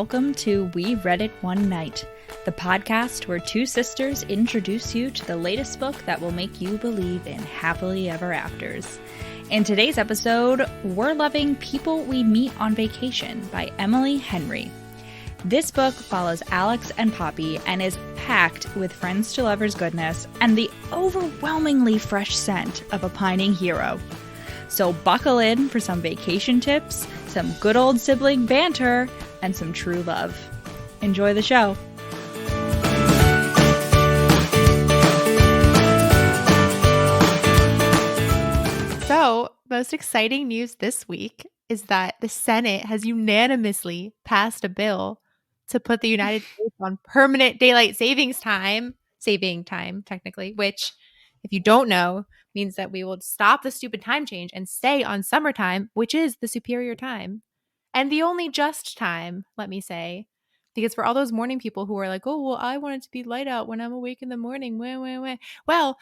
welcome to We Read It One Night, the podcast where two sisters introduce you to the latest book that will make you believe in happily ever afters. In today's episode, we're loving People We Meet on Vacation by Emily Henry. This book follows Alex and Poppy and is packed with friends to lovers goodness and the overwhelmingly fresh scent of a pining hero. So buckle in for some vacation tips, some good old sibling banter, and some true love. Enjoy the show. So, most exciting news this week is that the Senate has unanimously passed a bill to put the United States on permanent daylight saving time, technically, which, if you don't know, means that we will stop the stupid time change and stay on summertime, which is the superior time. And the only just time, let me say, because for all those morning people who are like, oh, well, I want it to be light out when I'm awake in the morning. Well,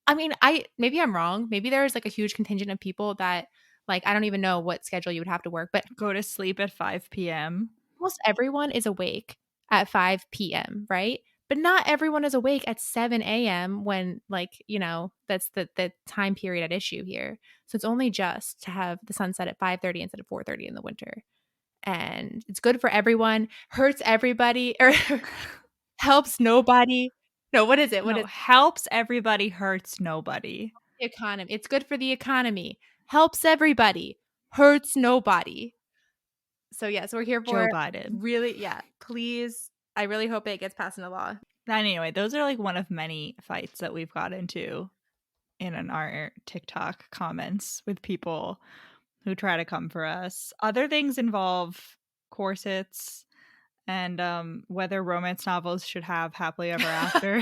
I mean, maybe I'm wrong. Maybe there's like a huge contingent of people that, like, I don't even know what schedule you would have to work, but Go to sleep at 5 p.m. Almost everyone is awake at 5 p.m., right? But not everyone is awake at 7 a.m. when, like, you know, that's the time period at issue here. So it's only just to have the sun set at 5:30 instead of 4:30 in the winter. And it's good for everyone, hurts everybody, or helps nobody. No, what is it? Helps everybody, hurts nobody. The economy. It's good for the economy. Helps everybody, hurts nobody. So yes, we're here for Joe Biden. Really, yeah. Please, I really hope it gets passed into law. Anyway, those are like one of many fights that we've got into in our TikTok comments with people who try to come for us. Other things involve corsets and whether romance novels should have happily ever after.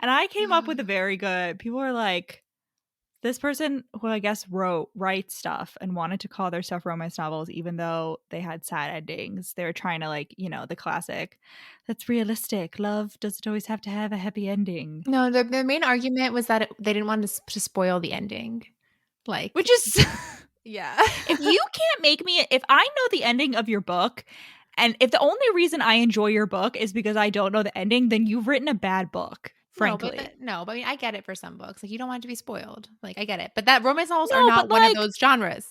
And I came up with a very good, people were like, this person who I guess write stuff and wanted to call their stuff romance novels even though they had sad endings. They were trying to, like, you know, the classic, that's realistic. Love doesn't always have to have a happy ending. No, the main argument was that they didn't want to spoil the ending. Like, which is yeah. If you can't make me, if I know the ending of your book, and if the only reason I enjoy your book is because I don't know the ending, then you've written a bad book. Frankly, but I mean, I get it for some books. Like, you don't want it to be spoiled. Like, I get it, but that romance novels are not one of those genres.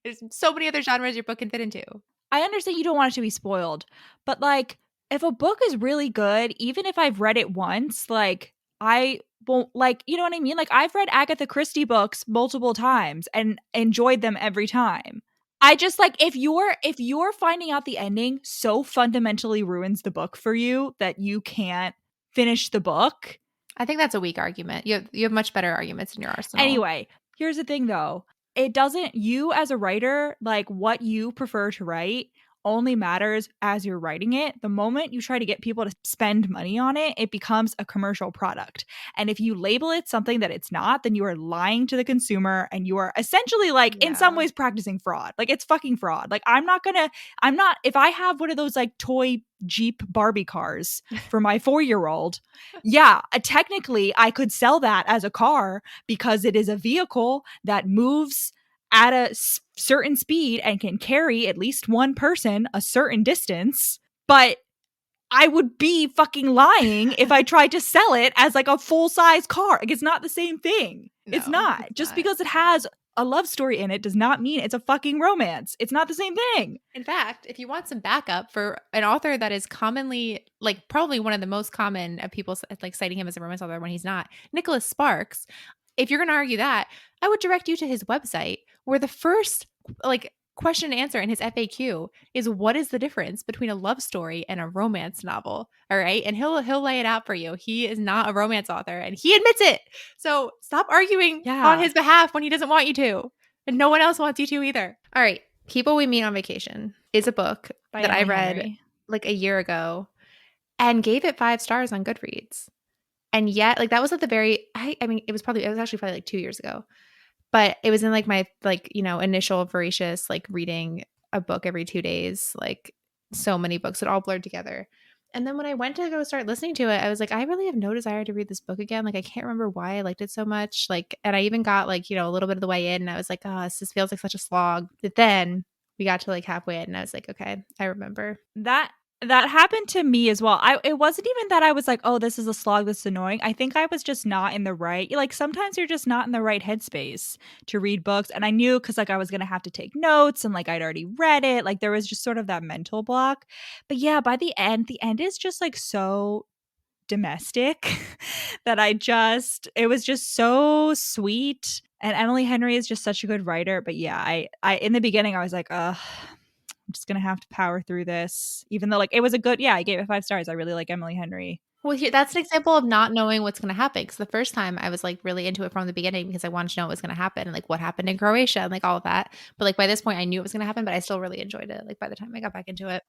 There's so many other genres your book can fit into. I understand you don't want it to be spoiled, but like, if a book is really good, even if I've read it once, like, I won't, like, you know what I mean? Like, I've read Agatha Christie books multiple times and enjoyed them every time. I just, like, if you're finding out the ending so fundamentally ruins the book for you that you can't finish the book, I think that's a weak argument. You have much better arguments in your arsenal. Anyway, here's the thing though. It doesn't, you as a writer, like, what you prefer to write only matters as you're writing it. The moment you try to get people to spend money on it, it becomes a commercial product. And if you label it something that it's not, then you are lying to the consumer and you are essentially, like, in some ways practicing fraud. Like, it's fucking fraud. Like, if I have one of those, like, toy Jeep Barbie cars for my 4-year-old, yeah, technically I could sell that as a car because it is a vehicle that moves at a certain speed and can carry at least one person a certain distance, but I would be fucking lying if I tried to sell it as like a full-size car. Like, it's not the same thing. No, it's not. Just because it has a love story in it does not mean it's a fucking romance. It's not the same thing. In fact, if you want some backup for an author that is commonly, like, probably one of the most common of people, like, citing him as a romance author when he's not, Nicholas Sparks, if you're going to argue that, I would direct you to his website where the first, like, question and answer in his FAQ is, what is the difference between a love story and a romance novel? All right. And he'll lay it out for you. He is not a romance author and he admits it. So stop arguing on his behalf when he doesn't want you to. And no one else wants you to either. All right. People We Meet on Vacation is a book that I read like a year ago and gave it 5 stars on Goodreads. And yet, like, that was at the very, I mean, it was actually probably like 2 years ago, but it was in like my, like, you know, initial voracious, like, reading a book every 2 days, like, so many books that all blurred together. And then when I went to go start listening to it, I was like, I really have no desire to read this book again. Like, I can't remember why I liked it so much. Like, and I even got, like, you know, a little bit of the way in and I was like, oh, this feels like such a slog. But then We got to like halfway in and I was like, okay, I remember. That happened to me as well. It wasn't even that I was like, "Oh, this is a slog, this is annoying." I think I was just not in the right like, sometimes you're just not in the right headspace to read books, and I knew because like, I was gonna have to take notes and, like, I'd already read it, like, there was just sort of that mental block. But yeah, by the end is just, like, so domestic that it was just so sweet, and Emily Henry is just such a good writer, but yeah, I in the beginning, I was like, "Ugh, I'm just gonna have to power through this," even though like it was a good, yeah, I gave it 5 stars. I really like Emily Henry. Well, that's an example of not knowing what's going to happen. Because the first time I was like really into it from the beginning because I wanted to know what was going to happen and like what happened in Croatia and like all of that. But like by this point, I knew it was going to happen, but I still really enjoyed it. Like by the time I got back into it,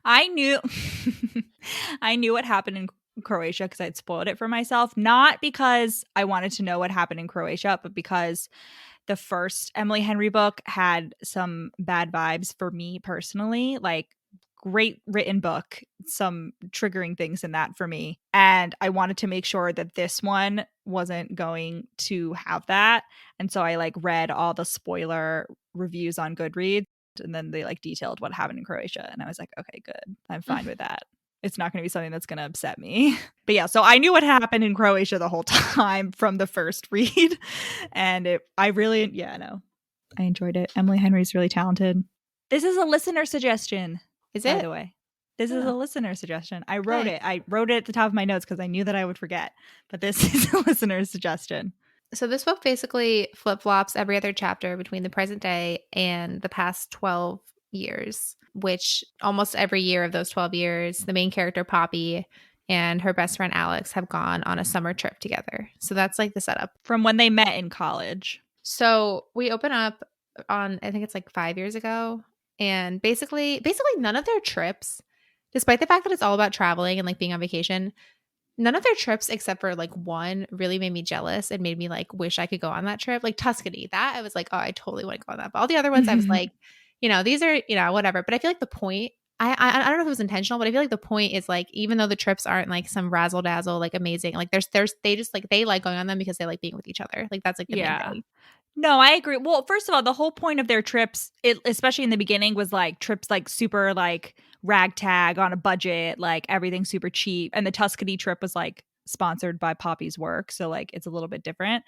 I knew I knew what happened in Croatia because I'd spoiled it for myself, not because I wanted to know what happened in Croatia, but because the first Emily Henry book had some bad vibes for me personally, like great written book, some triggering things in that for me. And I wanted to make sure that this one wasn't going to have that. And so I like read all the spoiler reviews on Goodreads and then they like detailed what happened in Croatia. And I was like, okay, good. I'm fine with that. It's not going to be something that's going to upset me. But yeah, so I knew what happened in Croatia the whole time from the first read. And I enjoyed it. Emily Henry's really talented. This is a listener suggestion. is by it? the way. This is Oh. a listener suggestion. I wrote Okay. it. I wrote it at the top of my notes because I knew that I would forget. But this is a listener suggestion. So this book basically flip-flops every other chapter between the present day and the past 12 years, which almost every year of those 12 years, the main character Poppy and her best friend Alex have gone on a summer trip together. So that's like the setup. From when they met in college. So we open up on, I think it's like 5 years ago. And basically none of their trips, despite the fact that it's all about traveling and like being on vacation, none of their trips except for like one really made me jealous and made me like wish I could go on that trip. Like Tuscany, that I was like, oh, I totally want to go on that. But all the other ones, I was like, these are, whatever. But I feel like the point, I don't know if it was intentional, but I feel like the point is like, even though the trips aren't like some razzle dazzle, like amazing, like they just like, they like going on them because they like being with each other. Like that's like the main thing. No, I agree. Well, first of all, the whole point of their trips, especially in the beginning, was like trips like super like ragtag on a budget, like everything super cheap. And the Tuscany trip was like sponsored by Poppy's work. So like it's a little bit different.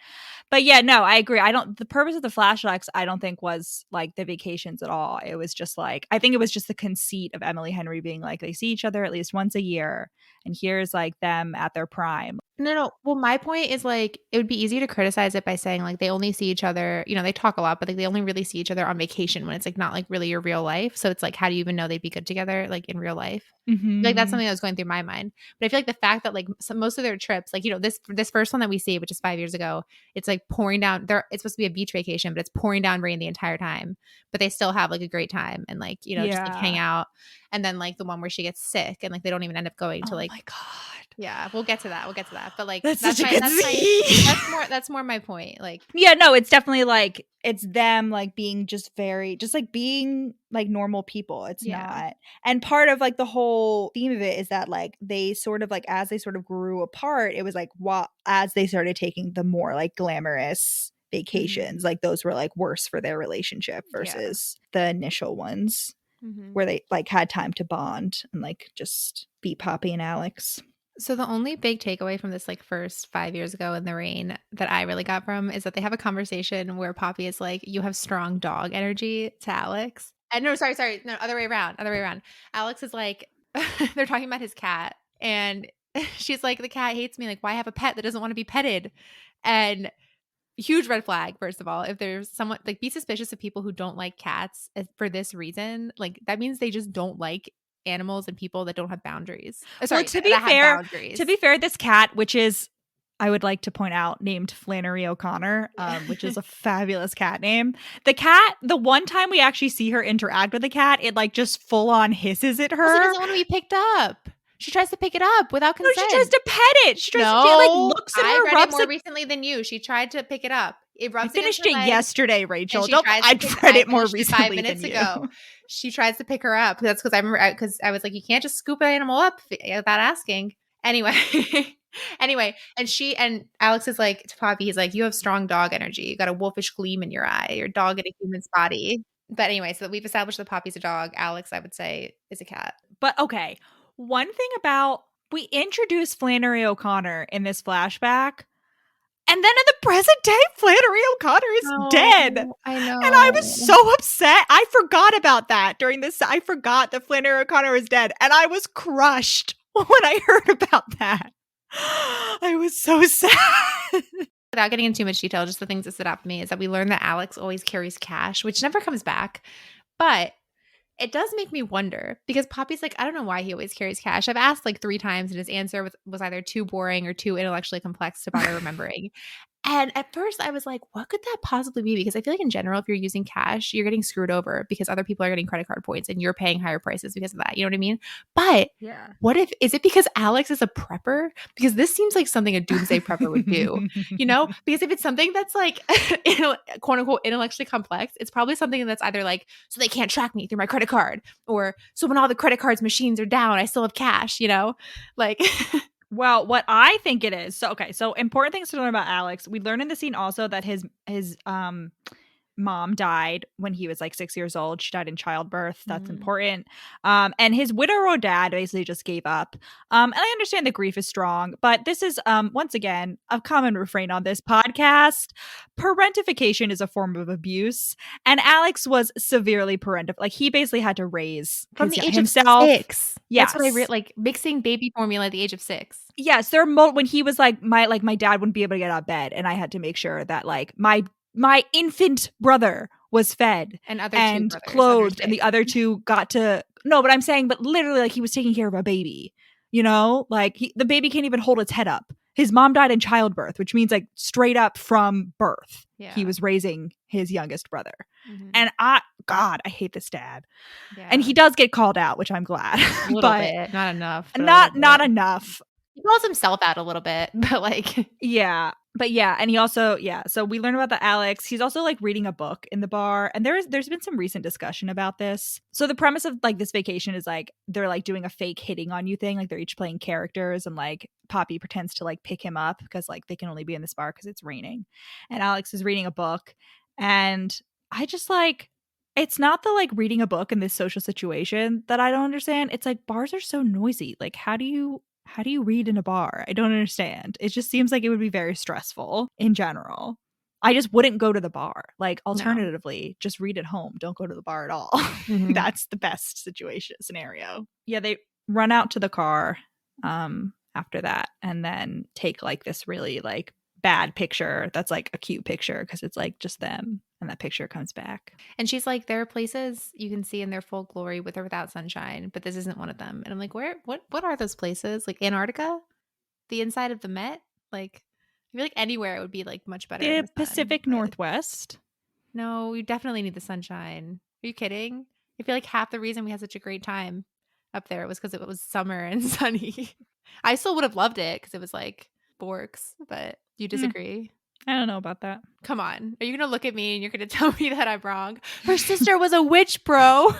But yeah, no, I agree. The purpose of the flashbacks, I don't think was like the vacations at all. It was just like, I think it was just the conceit of Emily Henry being like, they see each other at least once a year. And here's like them at their prime. No. Well, my point is like it would be easy to criticize it by saying like they only see each other, they talk a lot, but like they only really see each other on vacation when it's like not like really your real life. So it's like, how do you even know they'd be good together like in real life? Like that's something that was going through my mind. But I feel like the fact that like most of their trips, like this first one that we see, which is 5 years ago, it's like pouring down. It's supposed to be a beach vacation, but it's pouring down rain the entire time. But they still have like a great time and like just like hang out. And then like the one where she gets sick and like they don't even end up going to like. Oh my god. Yeah, we'll get to that. But like that's more my point. Like yeah, no, it's definitely like it's them like being just like being like normal people. It's not. And part of like the whole theme of it is that like they sort of like as they sort of grew apart, it was like as they started taking the more like glamorous vacations, like those were like worse for their relationship versus the initial ones where they like had time to bond and like just be Poppy and Alex. So the only big takeaway from this like first 5 years ago in the rain that I really got from is that they have a conversation where Poppy is like, you have strong dog energy to Alex. And no, sorry. No, other way around. Alex is like, they're talking about his cat. And she's like, the cat hates me. Like, why have a pet that doesn't want to be petted? And huge red flag, first of all. If there's someone like be suspicious of people who don't like cats for this reason, like that means they just don't like animals and people that don't have boundaries. Sorry, to be fair, this cat, which is, I would like to point out, named Flannery O'Connor, which is a fabulous cat name. The cat, the one time we actually see her interact with the cat, it like just full on hisses at her. Well, she doesn't want to be picked up. She tries to pick it up without consent. No, she tries to pet it. She tries to like looks at her. I read it more recently than you. She tried to pick it up. It rubs. I finished it yesterday, Rachel. I'd read it more recently 5 minutes ago. She tries to pick her up. That's because I remember because I was like, you can't just scoop an animal up without asking. Anyway, and Alex is like to Poppy, he's like, you have strong dog energy. You got a wolfish gleam in your eye. Your dog in a human's body. But anyway, so we've established that Poppy's a dog. Alex, I would say, is a cat. But okay, one thing about we introduced Flannery O'Connor in this flashback, and then in the present day, Flannery O'Connor is dead. Oh, I And I was know. so upset. I forgot about that during this. I forgot that Flannery O'Connor was dead. And I was crushed when I heard about that. I was so sad. Without getting into too much detail, just the things that stood out for me is that we learned that Alex always carries cash, which never comes back. But it does make me wonder because Poppy's like, I don't know why he always carries cash. I've asked like 3 times and his answer was either too boring or too intellectually complex to bother remembering. And at first I was like, what could that possibly be? Because I feel like in general, if you're using cash, you're getting screwed over because other people are getting credit card points and you're paying higher prices because of that. You know what I mean? But Yeah. what if, is it because Alex is a prepper? Because this seems like something a doomsday prepper would do, you know? Because if it's something that's like, quote unquote, intellectually complex, it's probably something that's either like, so they can't track me through my credit card, or so when all the credit cards machines are down, I still have cash, you know? Like, Well, what I think it is. So okay, so important things to learn about Alex. We learn in the scene also that his mom died when he was like 6 years old. She died in childbirth. That's important. And his widower dad basically just gave up. And I understand the grief is strong, but this is once again a common refrain on this podcast. Parentification is a form of abuse, and Alex was severely parental. Like he basically had to raise from the age himself. of 6. Yes. That's what I like mixing baby formula at the age of 6. Yes, there are when he was like my dad wouldn't be able to get out of bed, and I had to make sure that like my infant brother was fed And other and 2 brothers, clothed, and the other 2 got to but I'm saying, but literally like he was taking care of a baby, you know, like the baby can't even hold its head up. His mom died in childbirth, which means like straight up from birth, he was raising his youngest brother. And God, I hate this dad. Yeah. And he does get called out, which I'm glad. A little bit, not enough. Not enough. He calls himself out a little bit, but like yeah. But yeah, and he also so we learn about the Alex. He's also like reading a book in the bar, and there's been some recent discussion about this. So the premise of like this vacation is like they're like doing a fake hitting on you thing, like they're each playing characters, and like Poppy pretends to like pick him up because like they can only be in this bar because it's raining, and Alex is reading a book, and I just like it's not the like reading a book in this social situation that I don't understand. It's like bars are so noisy. Like how do you read in a bar? I don't understand. It just seems like it would be very stressful in general. I just wouldn't go to the bar. Like alternatively, just read at home. Don't go to the bar at all. That's the best scenario. Yeah, they run out to the car after that and then take like this really like bad picture that's like a cute picture because it's like just them, and that picture comes back. And she's like, there are places you can see in their full glory with or without sunshine, but this isn't one of them. And I'm like, what are those places? Like Antarctica? The inside of the Met? Like I feel like anywhere it would be like much better. The Pacific Northwest. No, we definitely need the sunshine. Are you kidding? I feel like half the reason we had such a great time up there was because it was summer and sunny. I still would have loved it because it was like Borks, but you disagree? I don't know about that. Come on. Are you going to look at me and you're going to tell me that I'm wrong? Her sister was a witch, bro.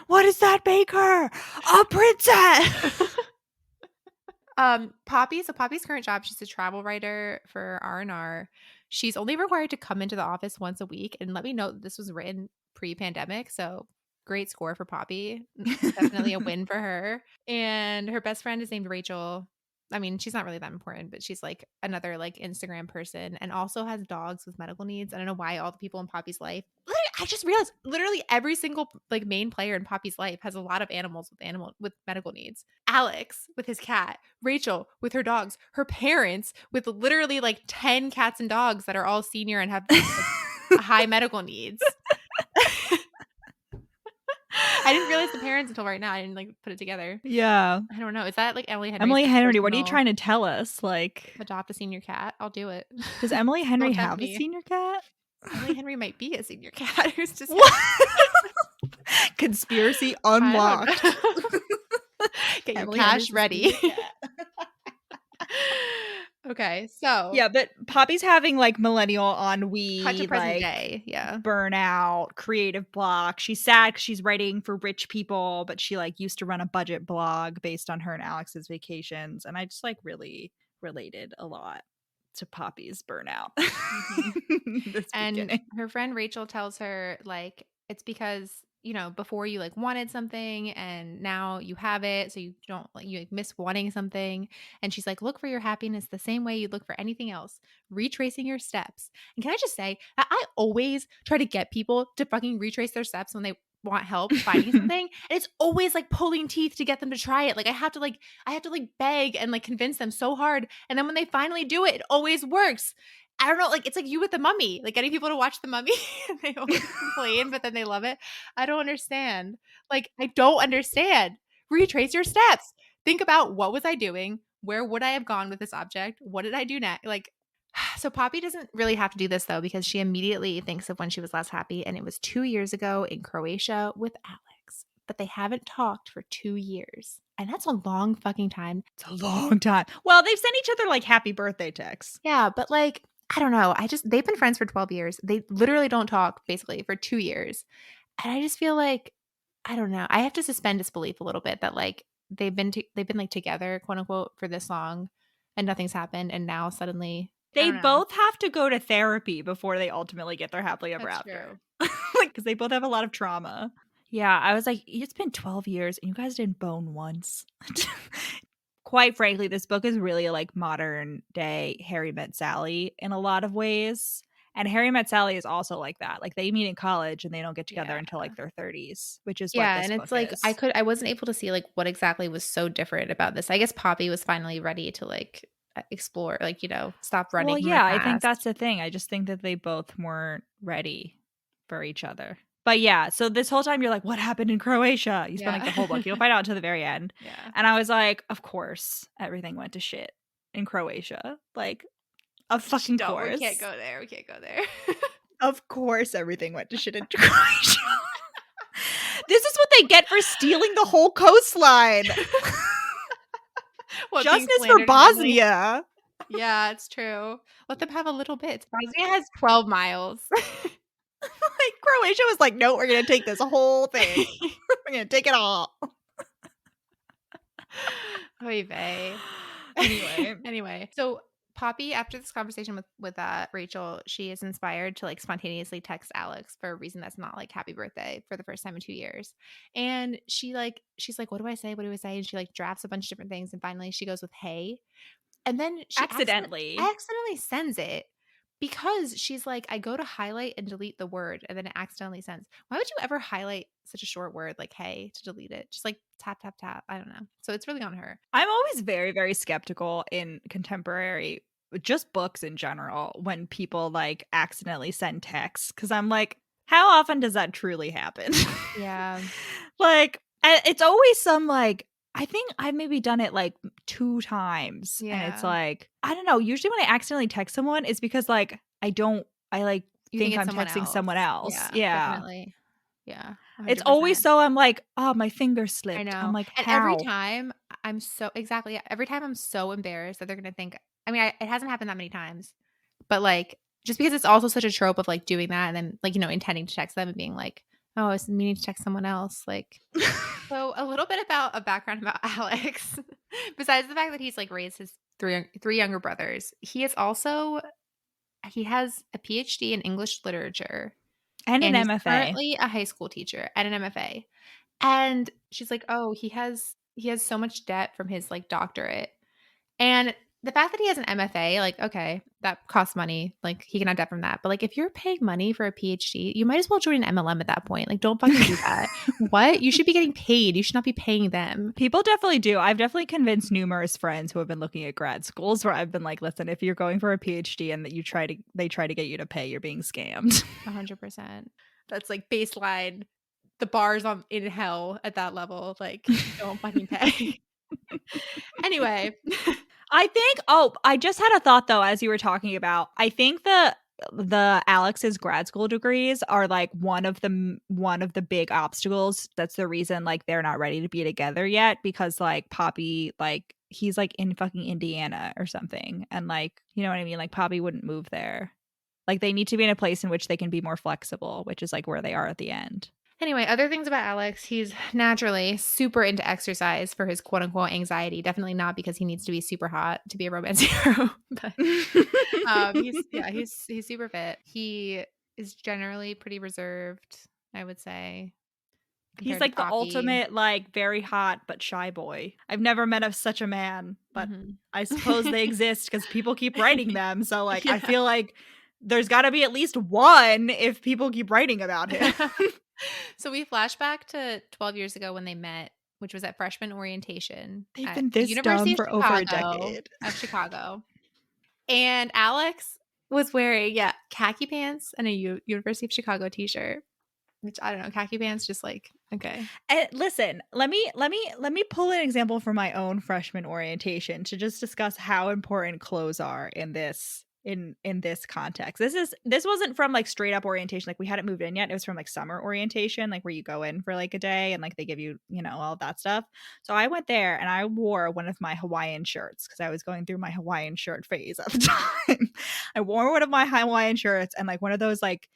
What does that make her? A princess. Poppy's current job, she's a travel writer for R&R. She's only required to come into the office once a week. And let me note that this was written pre-pandemic. So great score for Poppy. Definitely a win for her. And her best friend is named Rachel. I mean, she's not really that important, but she's like another like Instagram person and also has dogs with medical needs. I don't know why all the people in Poppy's life. I just realized literally every single like main player in Poppy's life has a lot of animals with medical needs. Alex with his cat, Rachel with her dogs, her parents with literally like 10 cats and dogs that are all senior and have like, high medical needs. I didn't realize the parents until right now. I didn't like put it together. Yeah. I don't know. Is that like Emily Henry? Emily Henry, what are you trying to tell us? Like adopt a senior cat? I'll do it. Does Emily Henry have a senior cat? Emily Henry might be a senior cat who's just conspiracy unlocked. Get your cash ready. Okay, so yeah, but Poppy's having like millennial ennui, cut to present like day, burnout, creative block. She's sad because she's writing for rich people, but she like used to run a budget blog based on her and Alex's vacations, and I just like really related a lot to Poppy's burnout. And her friend Rachel tells her like It's because, you know, before you like wanted something and now you have it. So you don't like, you like, miss wanting something. And she's like, look for your happiness the same way you'd look for anything else, retracing your steps. And can I just say that I always try to get people to fucking retrace their steps when they want help finding something. And it's always like pulling teeth to get them to try it. Like I have to like beg and like convince them so hard. And then when they finally do it, it always works. I don't know, like, it's like you with The Mummy, like, getting people to watch The Mummy, and they always complain, but then they love it. I don't understand. Like, I don't understand. Retrace your steps. Think about, what was I doing? Where would I have gone with this object? What did I do next? Like, so Poppy doesn't really have to do this, though, because she immediately thinks of when she was last happy, and it was 2 years ago in Croatia with Alex. But they haven't talked for 2 years. And that's a long fucking time. It's a long time. Well, they've sent each other like happy birthday texts. Yeah, but like, I don't know. They've been friends for 12 years. They literally don't talk basically for 2 years. And I just feel like, I don't know. I have to suspend disbelief a little bit that like they've been like together, quote unquote, for this long and nothing's happened. And now suddenly They both have to go to therapy before they ultimately get their happily ever That's after. Like, because they both have a lot of trauma. Yeah, I was like, it's been 12 years and you guys didn't bone once. Quite frankly, this book is really like modern day Harry Met Sally in a lot of ways. And Harry Met Sally is also like that. Like, they meet in college and they don't get together until like their 30s, which is what this and book it's like is. I wasn't able to see like what exactly was so different about this. I guess Poppy was finally ready to like explore, like, you know, stop running. Well, yeah, I think that's the thing. I just think that they both weren't ready for each other. But yeah, so this whole time you're like, what happened in Croatia? You spend like the whole book. You don't find out until the very end. Yeah. And I was like, of course, everything went to shit in Croatia. Like, of fucking course. We can't go there. We can't go there. Of course, everything went to shit in Croatia. This is what they get for stealing the whole coastline. Justice for Bosnia. Yeah, it's true. Let them have a little bit. Bosnia has 12 miles. Like, Croatia was like, no, we're going to take this whole thing. We're going to take it all. Oy vey. Anyway, so Poppy, after this conversation with Rachel, she is inspired to like spontaneously text Alex for a reason that's not like happy birthday for the first time in 2 years. And she's like, what do I say? What do I say? And she like drafts a bunch of different things. And finally she goes with hey. And then she accidentally sends it. Because she's like, I go to highlight and delete the word, and then it accidentally sends. Why would you ever highlight such a short word like hey to delete it? Just like tap, tap, tap. I don't know. So it's really on her. I'm always very, very skeptical in contemporary, just books in general, when people like accidentally send texts. Because I'm like, how often does that truly happen? Yeah. Like, it's always some like, I think I've maybe done it like 2 times. Yeah. And it's like, I don't know. Usually when I accidentally text someone, it's because like I like think I'm texting someone else. Yeah. Definitely. Yeah. 100%. It's always so I'm like, oh, my finger slipped. I know. I'm like, and how? every time I'm so embarrassed that they're going to think, I mean, it hasn't happened that many times, but like, just because it's also such a trope of like doing that and then like, you know, intending to text them and being like, oh, I was meaning to text someone else. Like, so a little bit about a background about Alex. Besides the fact that he's like raised his three younger brothers, he has a PhD in English literature and an MFA. He's currently a high school teacher and an MFA. And she's like, oh, he has so much debt from his like doctorate. And the fact that he has an MFA, like, okay, that costs money. Like, he can have debt from that. But like, if you're paying money for a PhD, you might as well join an MLM at that point. Like, don't fucking do that. What? You should be getting paid. You should not be paying them. People definitely do. I've definitely convinced numerous friends who have been looking at grad schools where I've been like, listen, if you're going for a PhD and that they try to get you to pay, you're being scammed. 100%. That's like baseline. The bar's in hell at that level. Like, don't fucking pay. Anyway. I think, I just had a thought though, as you were talking about, I think the Alex's grad school degrees are like one of the big obstacles. That's the reason like they're not ready to be together yet, because like Poppy, like he's like in fucking Indiana or something. And like, you know what I mean? Like Poppy wouldn't move there. Like they need to be in a place in which they can be more flexible, which is like where they are at the end. Anyway, other things about Alex, he's naturally super into exercise for his quote unquote anxiety. Definitely not because he needs to be super hot to be a romance hero. But he's super fit. He is generally pretty reserved I would say. He's compared to like the Poppy. ultimate, like, very hot but shy boy. I've never met such a man, but Mhm. I suppose they exist because people keep writing them. So, like, I Yeah. feel like there's got to be at least one if people keep writing about him. So we flash back to 12 years ago when they met, which was at freshman orientation They've at been the this University dumb of for over a Chicago. decade. And Alex was wearing, khaki pants and a University of Chicago t-shirt, which I don't know, khaki pants, just like, okay. And listen, let me pull an example from my own freshman orientation to just discuss how important clothes are in this context. This wasn't from like straight up orientation, like we hadn't moved in yet. It was from like summer orientation, like where you go in for like a day and like they give you, all that stuff. So I went there and I wore one of my Hawaiian shirts because I was going through my Hawaiian shirt phase at the time. I wore one of my Hawaiian shirts and like one of those like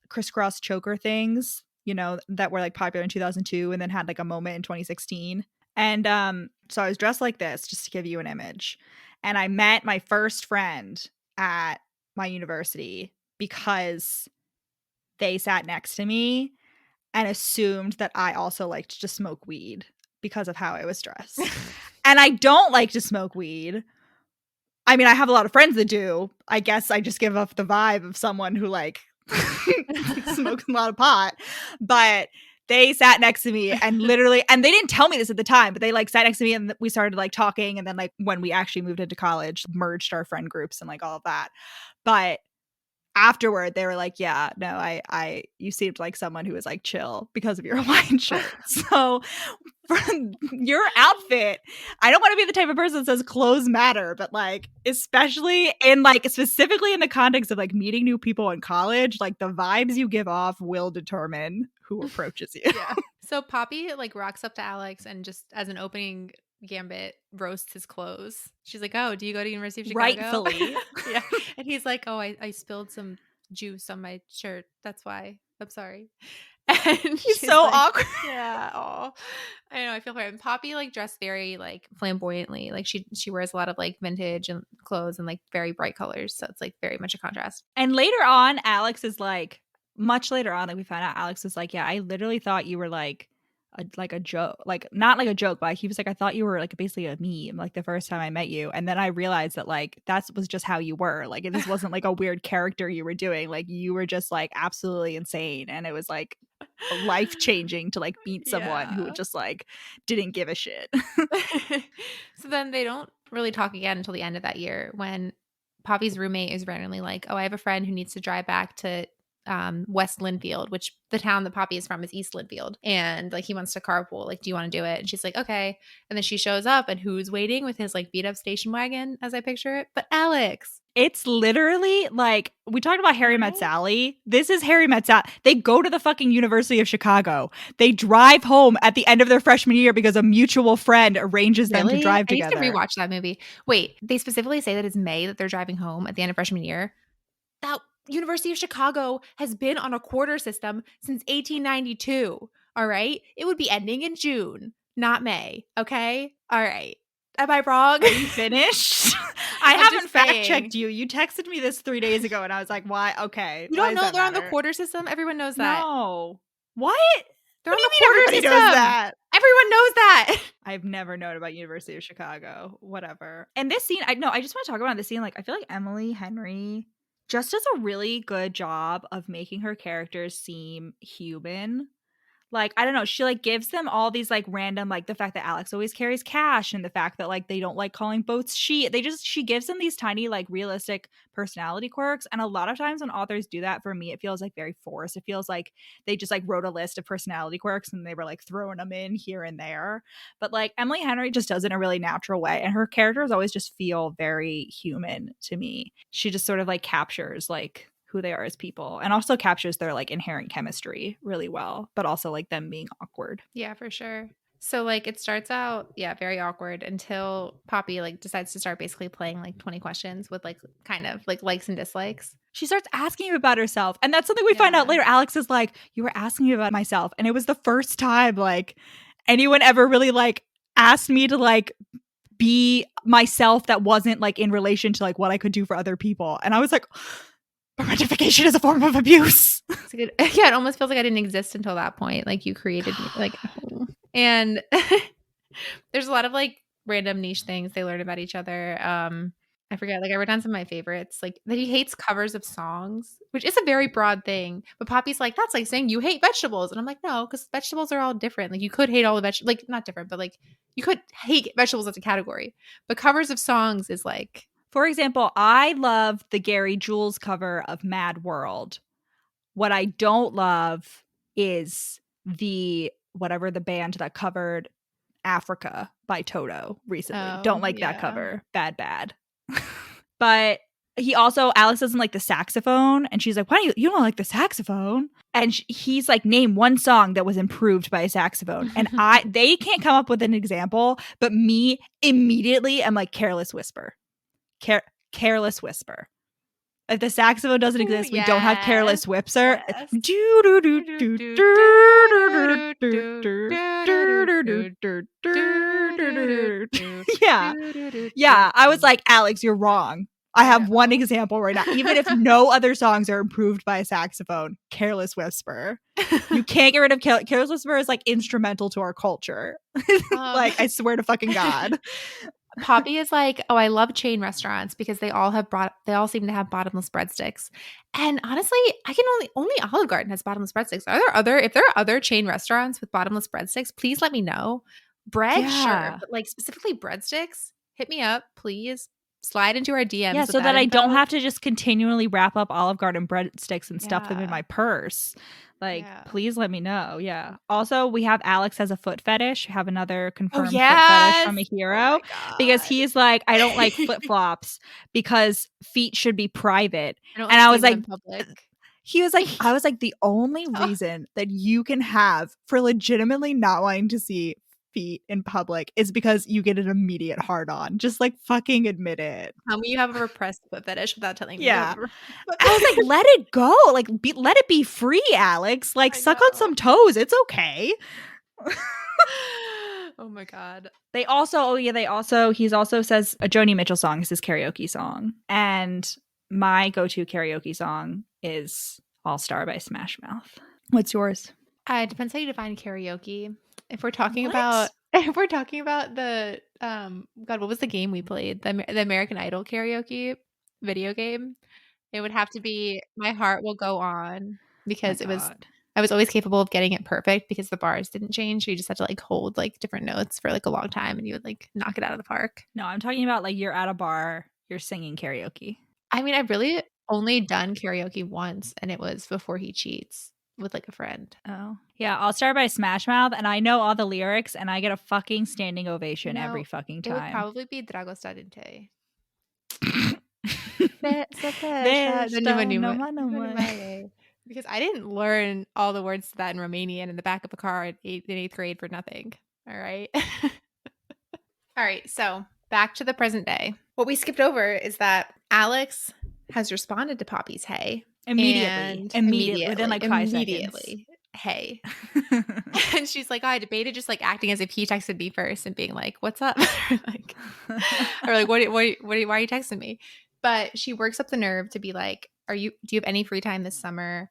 crisscross choker things, that were like popular in 2002 and then had like a moment in 2016. And so I was dressed like this just to give you an image. And I met my first friend at my university because they sat next to me and assumed that I also liked to smoke weed because of how I was dressed. And I don't like to smoke weed. I mean, I have a lot of friends that do. I guess I just give off the vibe of someone who like smokes a lot of pot. But they sat next to me and literally, and they didn't tell me this at the time, but they like sat next to me and we started like talking. And then like when we actually moved into college, merged our friend groups and like all of that. But afterward, they were like, yeah, no, you seemed like someone who was like chill because of your Hawaiian shirt. So for your outfit, I don't want to be the type of person that says clothes matter, but like, especially in like, specifically in the context of like meeting new people in college, like the vibes you give off will determine who approaches you. Yeah. So Poppy like rocks up to Alex and just as an opening gambit roasts his clothes. She's like, oh, do you go to University of Chicago? Rightfully. Yeah. And he's like, oh, I spilled some juice on my shirt. That's why. I'm sorry. And He's so like, awkward. Yeah. Oh, I know. I feel for him. Poppy like dressed very like flamboyantly. Like she wears a lot of like vintage and clothes and like very bright colors. So it's like very much a contrast. And later on, Alex is like, much later on, like we found out, Alex was like, yeah, I literally thought you were like a joke, like not like a joke, but he was like, I thought you were like basically a meme, like the first time I met you. And then I realized that like that was just how you were. Like this wasn't like a weird character you were doing. Like you were just like absolutely insane. And it was like life changing to like meet someone who just like didn't give a shit. So then they don't really talk again until the end of that year when Poppy's roommate is randomly like, oh, I have a friend who needs to drive back to West Linfield, which the town that Poppy is from is East Linfield, and like he wants to carpool, like, do you want to do it? And she's like, okay. And then she shows up and who's waiting with his like beat up station wagon as I picture it, but Alex. It's literally like we talked about Harry Met Sally. This is Harry Met Sally. They go to the fucking University of Chicago. They drive home at the end of their freshman year because a mutual friend arranges them to drive together. I need to rewatch that movie. Wait, they specifically say that it's May that they're driving home at the end of freshman year. That University of Chicago has been on a quarter system since 1892. All right. It would be ending in June, not May. Okay. All right. Am I wrong? Are you finished? I haven't fact checked you. You texted me this 3 days ago and I was like, why? Okay. You don't know they're on the quarter system? Everyone knows that. No. What? They're on the quarter system. Knows that? Everyone knows that. I've never known about University of Chicago. Whatever. And this scene, I just want to talk about this scene. Like, I feel like Emily Henry just does a really good job of making her characters seem human. Like, I don't know, she like gives them all these like random, like the fact that Alex always carries cash and the fact that like they don't like calling boats she gives them these tiny like realistic personality quirks. And a lot of times when authors do that, for me, it feels like very forced. It feels like they just like wrote a list of personality quirks and they were like throwing them in here and there. But like Emily Henry just does it in a really natural way. And her characters always just feel very human to me. She just sort of like captures like who they are as people and also captures their like inherent chemistry really well, but also like them being awkward. Yeah, for sure. So like it starts out, very awkward until Poppy like decides to start basically playing like 20 questions with like kind of like likes and dislikes. She starts asking you about herself. And that's something we find out later. Alex is like, you were asking me about myself. And it was the first time like anyone ever really like asked me to like be myself that wasn't like in relation to like what I could do for other people. And I was like, parentification is a form of abuse. It's a good, yeah, it almost feels like I didn't exist until that point. Like you created me. Like, oh. And there's a lot of like random niche things they learn about each other. I forget, like I wrote down some of my favorites, like that he hates covers of songs, which is a very broad thing. But Poppy's like, that's like saying you hate vegetables. And I'm like, no, because vegetables are all different. Like you could hate all the vegetables, like not different, but like you could hate vegetables as a category. But covers of songs is like, For example, I love the Gary Jules cover of Mad World. What I don't love is the whatever the band that covered Africa by Toto recently. oh Don't like that yeah. cover. Bad. But he also, Alex doesn't like the saxophone. And she's like, why do you don't like the saxophone? And he's like, name one song that was improved by a saxophone. And they can't come up with an example, but me immediately am like, Careless Whisper. Careless Whisper. If the saxophone doesn't exist, we don't have Careless Whisper. Yeah. I was like, Alex, you're wrong. I have one example right now. Even if no other songs are improved by a saxophone, Careless Whisper. You can't get rid of Careless Whisper is like instrumental to our culture. Like, I swear to fucking God. Poppy is like, oh, I love chain restaurants because they all seem to have bottomless breadsticks. And honestly, I can only Olive Garden has bottomless breadsticks. If there are other chain restaurants with bottomless breadsticks, please let me know. Bread, sure, but like specifically breadsticks, hit me up, please. Slide into our DMs. Yeah, so that I don't have to just continually wrap up Olive Garden breadsticks and stuff them in my purse. Like, please let me know. Yeah. Also, we have Alex has a foot fetish. Have another confirmed foot fetish from a hero. Because he's like, I don't like flip-flops because feet should be private. And I was like, he was like, I was like, the only reason that you can have for legitimately not wanting to see feet in public is because you get an immediate hard on. Just like fucking admit it. Tell me you have a repressed foot fetish without telling me. Yeah. I was like, let it go. Like, let it be free, Alex. Like, suck on some toes. It's okay. Oh my God. He also says a Joni Mitchell song is his karaoke song. And my go-to karaoke song is All Star by Smash Mouth. What's yours? It depends how you define karaoke. If we're talking about the God, what was the game we played? The American Idol karaoke video game. It would have to be My Heart Will Go On because I was always capable of getting it perfect because the bars didn't change. So you just had to like hold like different notes for like a long time and you would like knock it out of the park. No, I'm talking about like you're at a bar, you're singing karaoke. I mean, I've really only done karaoke once and it was Before He Cheats with like a friend. Oh. Yeah, I'll Start by Smash Mouth and I know all the lyrics and I get a fucking standing ovation every fucking time. It would probably be Dragosta Dinte. Because I didn't learn all the words to that in Romanian in the back of a car in eighth grade for nothing. All right. All right. So back to the present day. What we skipped over is that Alex has responded to Poppy's hey. Immediately. Within like 5 seconds. Hey. And she's like, oh, I debated just like acting as if he texted me first and being like, what's up? Like, or like, why are you texting me? But she works up the nerve to be like, do you have any free time this summer?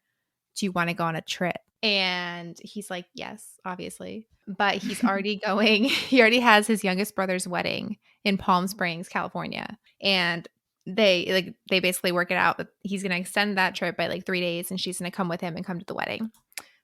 Do you want to go on a trip? And he's like, yes, obviously. But he's already he already has his youngest brother's wedding in Palm Springs, California. And they basically work it out that he's going to extend that trip by like 3 days and she's going to come with him and come to the wedding.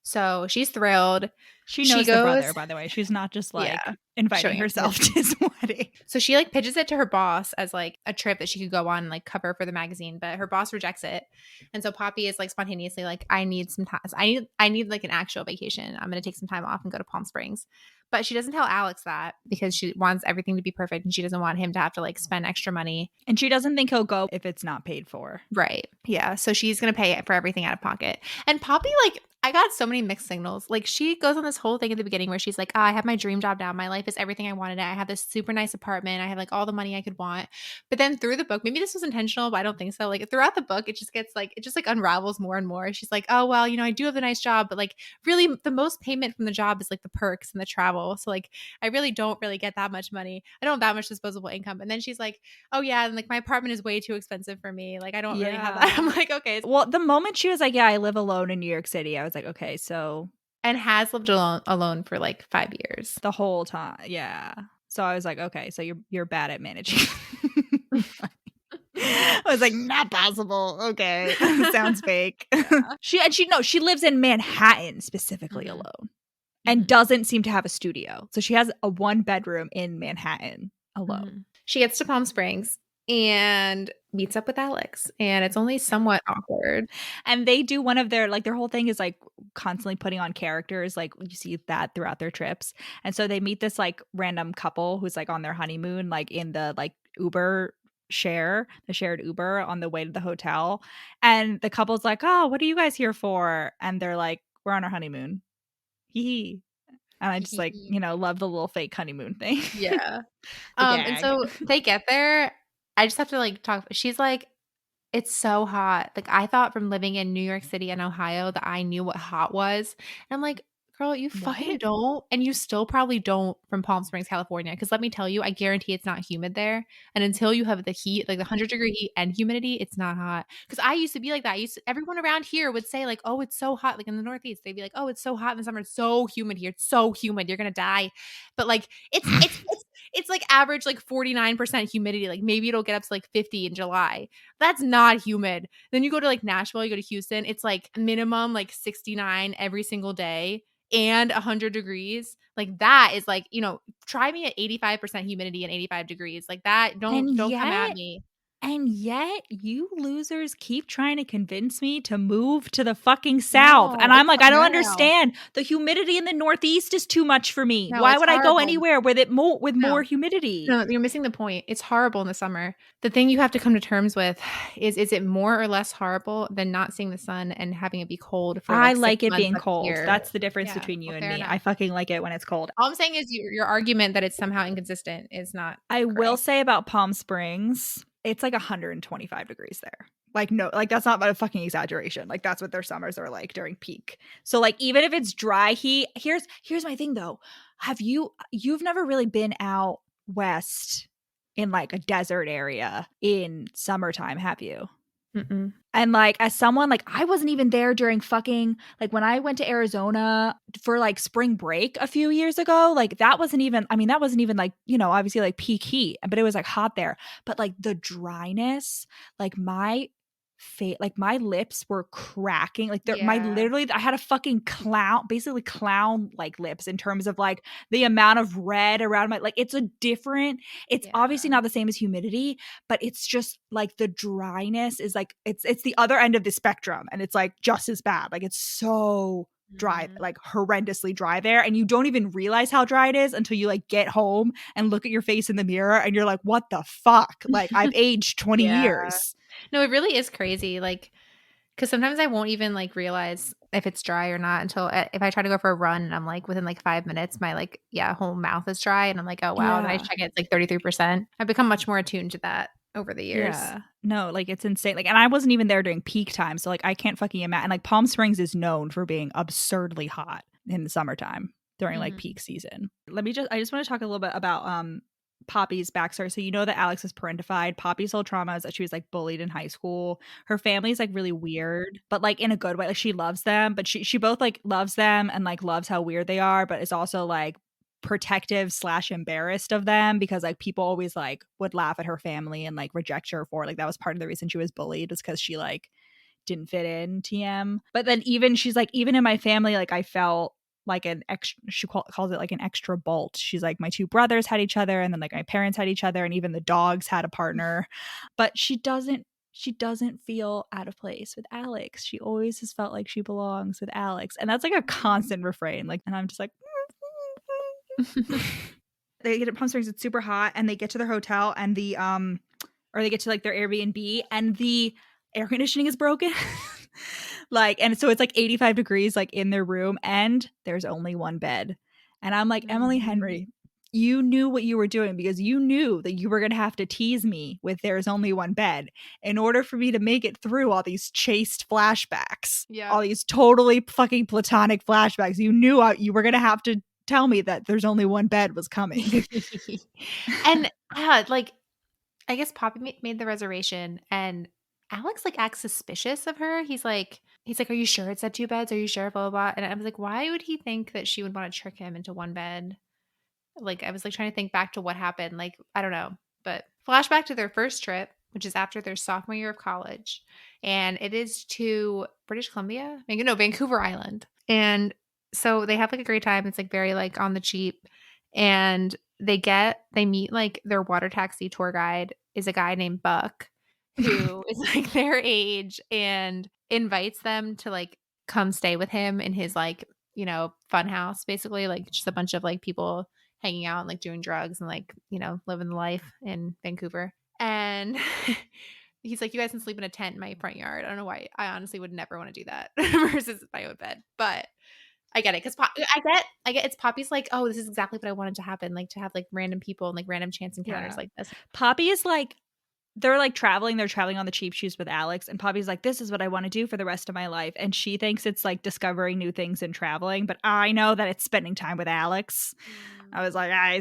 So she's thrilled. She knows the brother, by the way. She's not just like inviting herself to his wedding. So she like pitches it to her boss as like a trip that she could go on and like cover for the magazine, but her boss rejects it. And so Poppy is like spontaneously like, I need some time. I need like an actual vacation. I'm going to take some time off and go to Palm Springs. But she doesn't tell Alex that because she wants everything to be perfect and she doesn't want him to have to like spend extra money. And she doesn't think he'll go if it's not paid for. Right. Yeah. So she's going to pay for everything out of pocket. And Poppy, like, I got so many mixed signals. Like, she goes on this whole thing at the beginning where she's like, "Oh, I have my dream job now. My life is everything I wanted. I have this super nice apartment. I have like all the money I could want." But then through the book, maybe this was intentional, but I don't think so. Like throughout the book, it just like unravels more and more. She's like, "Oh, well, I do have a nice job, but like really the most payment from the job is like the perks and the travel. So like I really don't really get that much money. I don't have that much disposable income." And then she's like, "Oh yeah, and like my apartment is way too expensive for me. Like I don't really have that." Yeah. I'm like, "Okay." Well, the moment she was like, "Yeah, I live alone in New York City," I was like, "Okay, so And has lived alone for like 5 years. the whole time." Yeah. So I was like, "Okay, so you're bad at managing." I was like, "Not possible." Okay. Sounds fake. Yeah. She lives in Manhattan specifically Mhm. alone and Mhm. doesn't seem to have a studio. So she has a one bedroom in Manhattan alone. Mhm. She gets to Palm Springs and meets up with Alex, and it's only somewhat awkward. And they do one of their whole thing is like constantly putting on characters, like you see that throughout their trips. And so they meet this like random couple who's like on their honeymoon, like in the like the shared Uber on the way to the hotel. And the couple's like, "Oh, what are you guys here for?" And they're like, "We're on our honeymoon." Hee hee. And I just like, love the little fake honeymoon thing. Yeah. The And gag. so they get there. I just have to, like, talk she's like, "It's so hot." Like, I thought from living in New York City and Ohio that I knew what hot was. And I'm like, "Girl, you fucking What? don't, and you still probably don't from Palm Springs, California. Because let me tell you, I guarantee it's not humid there, and until you have the heat, like the 100-degree heat and humidity, it's not hot. Because I used to be like that. Everyone around here would say like, "Oh, it's so hot." Like in the Northeast, they'd be like, "Oh, it's so hot in the summer. It's so humid here. It's so humid. You're gonna die." But like, it's like average like 49% humidity. Like maybe it'll get up to like 50 in July. That's not humid. Then you go to like Nashville, you go to Houston, it's like minimum like 69 every single day and 100 degrees. Like that is like, try me at 85% humidity and 85 degrees. Like that, And don't come at yet me. And yet, you losers keep trying to convince me to move to the fucking South. No, And I'm it's like, I don't no. understand. The humidity in the Northeast is too much for me. No, Why it's would I go horrible. anywhere with more No. humidity? No, you're missing the point. It's horrible in the summer. The thing you have to come to terms with is it more or less horrible than not seeing the sun and having it be cold for I like 6 like it months being of the cold. year? That's the difference Yeah, between you well, and fair me. I enough. fucking like it when it's cold. All I'm saying is your argument that it's somehow inconsistent is not I will correct. say about Palm Springs, it's like 125 degrees there. Like, no, like that's not a fucking exaggeration. Like that's what their summers are like during peak. So like even if it's dry heat, here's my thing though. You've never really been out west in like a desert area in summertime, have you? Mm-mm. And like as someone like I wasn't even there during fucking like when I went to Arizona for like spring break a few years ago, like that wasn't even like, obviously like peak heat, but it was like hot there. But like the dryness, like like my lips were cracking. Like my Yeah. literally I had a fucking basically clown like lips in terms of like the amount of red around my like it's obviously Yeah. not the same as humidity, but it's just like the dryness is like it's the other end of the spectrum and it's like just as bad. Like it's so dry, Mhm. like horrendously dry there, and you don't even realize how dry it is until you like get home and look at your face in the mirror and you're like, what the fuck? Like I've aged 20 Yeah. years. No, it really is crazy, like, because sometimes I won't even, like, realize if it's dry or not until if I try to go for a run and I'm, like, within, like, 5 minutes, my, like, whole mouth is dry and I'm like, "Oh, wow," and then I Yeah. check it, it's, like, 33%. I've become much more attuned to that over the years. Yeah. No, like it's insane. Like, and I wasn't even there during peak time. So like I can't fucking imagine. Like Palm Springs is known for being absurdly hot in the summertime during like Mhm. peak season. I just want to talk a little bit about Poppy's backstory. So you know that Alex is parentified. Poppy's whole trauma is that she was like bullied in high school. Her family's like really weird, but like in a good way. Like she loves them, but she both like loves them and like loves how weird they are, but is also like protective slash embarrassed of them because like people always like would laugh at her family and like reject her for like that was part of the reason she was bullied was because she like didn't fit in TM. But then she's like even in my family like I felt like an extra calls it like an extra bolt. She's like my two brothers had each other and then like my parents had each other and even the dogs had a partner, but she doesn't feel out of place with Alex. She always has felt like she belongs with Alex, and that's like a constant refrain, like, and I'm just like they get to Palm Springs, it's super hot, and they get to their hotel and or they get to like their Airbnb and the air conditioning is broken. Like, and so it's like 85 degrees like in their room and there's only one bed. And I'm like, Emily Henry, you knew what you were doing because you knew that you were going to have to tease me with there's only one bed in order for me to make it through all these chaste flashbacks, all these totally fucking platonic flashbacks. You knew you were going to have to tell me that there's only one bed was coming. And like, I guess Poppy made the reservation and Alex like acts suspicious of her. He's like, are you sure it's at 2 beds? Are you sure? Blah, blah, blah. And I was like, why would he think that she would want to trick him into one bed? Like, I was like trying to think back to what happened. Like, I don't know. But flashback to their first trip, which is after their sophomore year of college. And it is to British Columbia? No, Vancouver Island. And so they have like a great time. It's like very like on the cheap. And they meet like their water taxi tour guide is a guy named Buck who is like their age and invites them to like come stay with him in his like, fun house, basically, like just a bunch of like people hanging out and like doing drugs and like, living the life in Vancouver. And he's like, you guys can sleep in a tent in my front yard. I don't know why. I honestly would never want to do that versus my own bed. But I get it because I get it's Poppy's like, oh, this is exactly what I wanted to happen, like to have like random people and like random chance encounters like this. Poppy is like, they're traveling on the cheap shoes with Alex, and Poppy's like, this is what I want to do for the rest of my life. And she thinks it's like discovering new things and traveling, but I know that it's spending time with Alex. I was like, I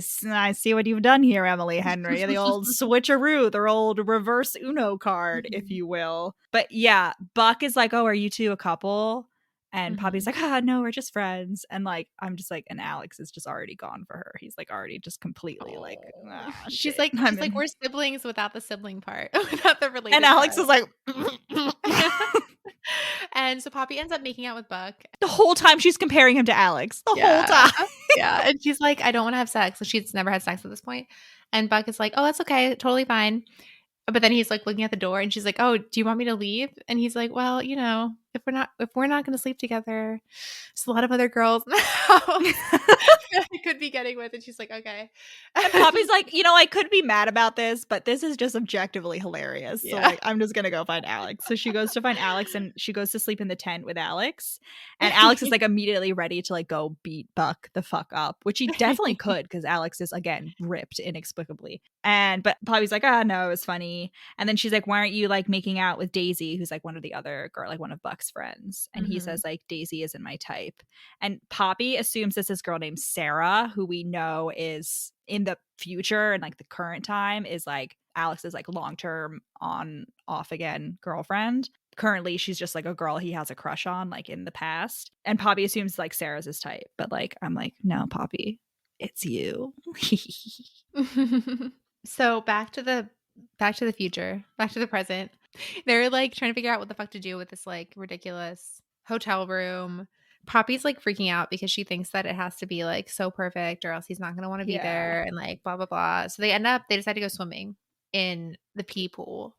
see what you've done here, Emily Henry. The old switcheroo, their old reverse Uno card, if you will. But yeah, Buck is like, oh, are you two a couple? And Poppy's like, no, we're just friends. And like, I'm just like, and Alex is just already gone for her. He's like already just completely like, she's like, we're siblings without the sibling part, without the related. And Alex is like, and so Poppy ends up making out with Buck. The whole time she's comparing him to Alex. The whole time. Yeah. And she's like, I don't want to have sex. So she's never had sex at this point. And Buck is like, oh, that's okay. Totally fine. But then he's like looking at the door and she's like, oh, do you want me to leave? And he's like, well, if we're not going to sleep together, there's a lot of other girls in the house I could be getting with. And she's like, okay. And Poppy's like, I could be mad about this, but this is just objectively hilarious. So like, I'm just going to go find Alex. So she goes to find Alex and she goes to sleep in the tent with Alex. And Alex is like immediately ready to like go beat Buck the fuck up, which he definitely could because Alex is again ripped inexplicably. But Poppy's like, no, it was funny. And then she's like, why aren't you like making out with Daisy, who's like one of the other girl, like one of Buck's friends? And he says like, Daisy isn't my type. And Poppy assumes this girl named Sarah, who we know is in the future and like the current time is like Alex's like long-term on off again girlfriend. Currently she's just like a girl he has a crush on like in the past. And Poppy assumes like Sarah's his type. But like, I'm like, no, Poppy, it's you. So back to the future, back to the present. They're like trying to figure out what the fuck to do with this like ridiculous hotel room. Poppy's like freaking out because she thinks that it has to be like so perfect or else he's not going to want to be there and like blah, blah, blah. So they decide to go swimming in the pee pool.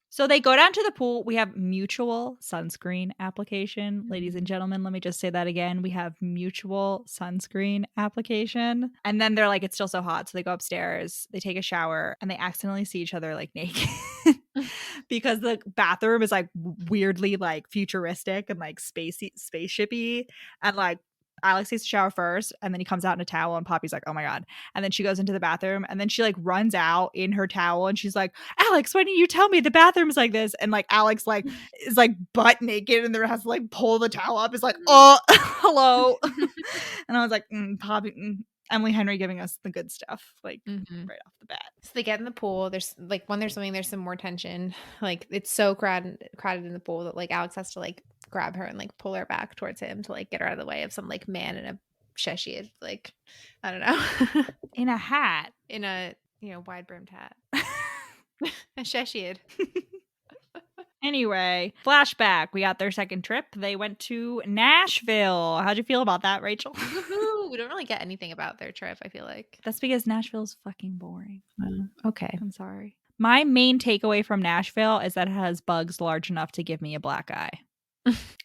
So they go down to the pool. We have mutual sunscreen application. Ladies and gentlemen, let me just say that again. We have mutual sunscreen application. And then they're like, it's still so hot. So they go upstairs, they take a shower, and they accidentally see each other like naked because the bathroom is like weirdly like futuristic and like spaceshipy. And like Alex takes a shower first and then he comes out in a towel and Poppy's like, oh my God. And then she goes into the bathroom and then she like runs out in her towel and she's like, Alex, why didn't you tell me the bathroom's like this? And like Alex like is like butt naked and there has to like pull the towel up. Is like, oh, hello. And I was like, Poppy, Emily Henry giving us the good stuff like right off the bat. So they get in the pool. There's like when there's swimming, there's some more tension. Like it's so crowded in the pool that like Alex has to like grab her and like pull her back towards him to like get her out of the way of some like man in a Cheshire, like I don't know, in a hat, in a wide brimmed hat, a Cheshire. Anyway, flashback. We got their second trip. They went to Nashville. How'd you feel about that, Rachel? We don't really get anything about their trip, I feel like. That's because Nashville's fucking boring. Okay. I'm sorry. My main takeaway from Nashville is that it has bugs large enough to give me a black eye.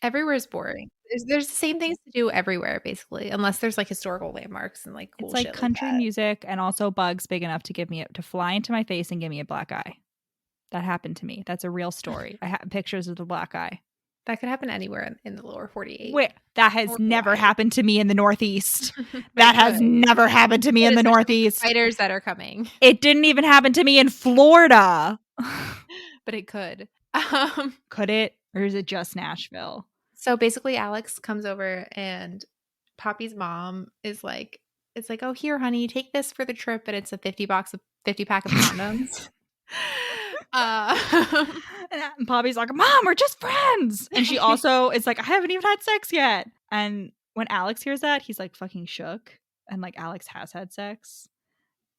Everywhere is boring. There's the same things to do everywhere, basically, unless there's like historical landmarks and like cool it's like shit country like that. music and also bugs big enough to fly into my face and give me a black eye. That happened to me. That's a real story. I have pictures of the black eye. That could happen anywhere in the lower 48. Wait, that has Or never Hawaii. happened to me in the Northeast. But That it has could. never happened to me But in the especially with the Northeast. spiders that are coming. It didn't even happen to me in Florida. But it could. Could it? Or is it just Nashville? So basically, Alex comes over and Poppy's mom is like, it's like, oh, here, honey, take this for the trip. And it's a 50 pack of condoms. And Poppy's like, Mom, we're just friends. And she also is like, I haven't even had sex yet. And when Alex hears that, he's like fucking shook. And like Alex has had sex.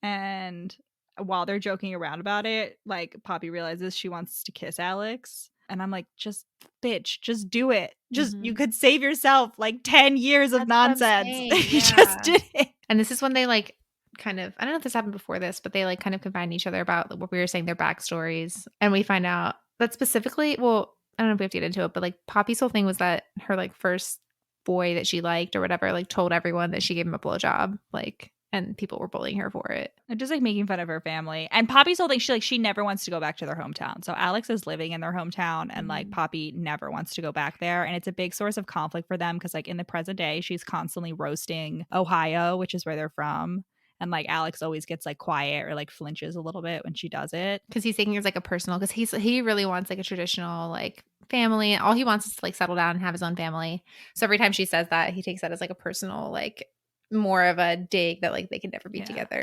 And while they're joking around about it, like Poppy realizes she wants to kiss Alex. And I'm like, just bitch, just do it. Just you could save yourself like 10 years of nonsense. You just did it. And this is when they like kind of, I don't know if this happened before this, but they like kind of combine each other about what we were saying, their backstories. And we find out that specifically, well, I don't know if we have to get into it, but like Poppy's whole thing was that her like first boy that she liked or whatever, like told everyone that she gave him a blowjob, like, and people were bullying her for it. And just like making fun of her family. And Poppy's whole thing, she never wants to go back to their hometown. So Alex is living in their hometown and like Poppy never wants to go back there. And it's a big source of conflict for them because like in the present day, she's constantly roasting Ohio, which is where they're from. And like Alex always gets like quiet or like flinches a little bit when she does it. Because he's thinking it's like a personal, because he really wants like a traditional like family. All he wants is to like settle down and have his own family. So every time she says that, he takes that as like a personal, like more of a dig that like they can never be together.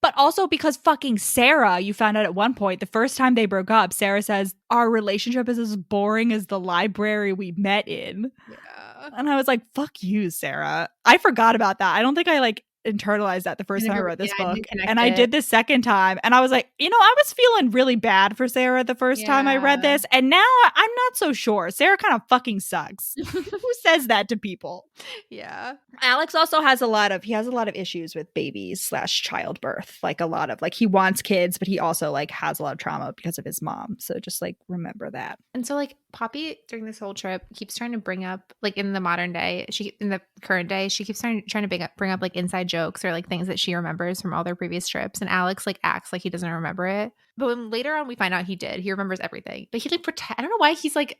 But also because fucking Sarah, you found out at one point, the first time they broke up, Sarah says, our relationship is as boring as the library we met in. Yeah. And I was like, fuck you, Sarah. I forgot about that. I don't think I like internalized that the first time I read this book. And I did the second time. And I was like, you know, I was feeling really bad for Sarah the first time I read this. And now I'm not so sure. Sarah kind of fucking sucks. Who says that to people? Yeah. Alex also has a lot of issues with babies / childbirth. Like a lot of like he wants kids, but he also like has a lot of trauma because of his mom. So just like remember that. And so like Poppy during this whole trip keeps trying to bring up like in the modern day, in the current day, she keeps trying to bring up like inside jokes or like things that she remembers from all their previous trips. And Alex like acts like he doesn't remember it. But when later on we find out he did, he remembers everything. But he like I don't know why he's like,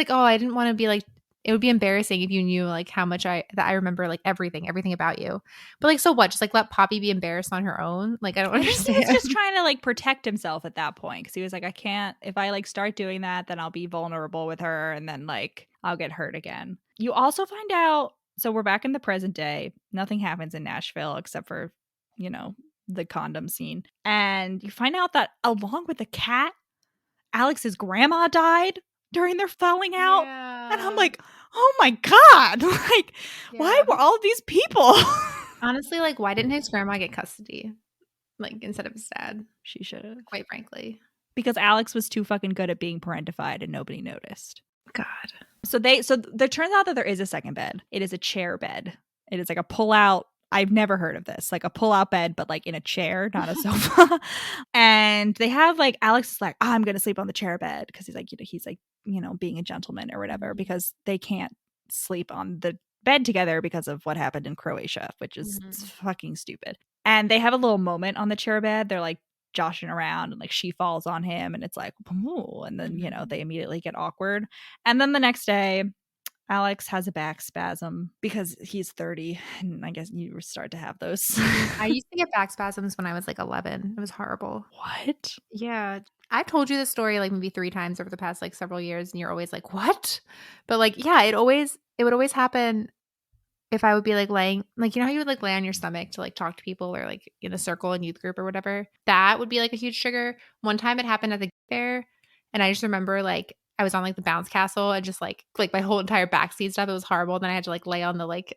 oh, I didn't want to be like, it would be embarrassing if you knew like how much I remember like everything about you. But like, so what? Just like let Poppy be embarrassed on her own? Like, I don't understand. He was just trying to like protect himself at that point because he was like, I can't, if I like start doing that, then I'll be vulnerable with her and then like I'll get hurt again. You also find out, so we're back in the present day. Nothing happens in Nashville except for, you know, the condom scene. And you find out that along with the cat, Alex's grandma died during their falling out. Yeah. And I'm like, oh my God. Like, why were all of these people? Honestly, like, why didn't his grandma get custody? Like, instead of his dad? She should have. Quite frankly. Because Alex was too fucking good at being parentified and nobody noticed. God. So there turns out that there is a second bed. It is a chair bed. It is like a pull-out. I've never heard of this. Like a pull-out bed, but like in a chair, not a sofa. And they have like, Alex is like, oh, I'm going to sleep on the chair bed. Because he's like, being a gentleman or whatever, because they can't sleep on the bed together because of what happened in Croatia, which is fucking stupid. And they have a little moment on the chair bed. They're like joshing around and like she falls on him and it's like, ooh, and then, they immediately get awkward. And then the next day, Alex has a back spasm because he's 30 and I guess you start to have those. I used to get back spasms when I was like 11. It was horrible. What? Yeah. I've told you this story like maybe 3 times over the past like several years and you're always like, what? But like, yeah, it would always happen if I would be like laying, like, you know how you would like lay on your stomach to like talk to people or like in a circle in youth group or whatever? That would be like a huge trigger. One time it happened at the fair and I just remember like I was on like the bounce castle and just like my whole entire backseat stuff. It was horrible. Then I had to like lay on the like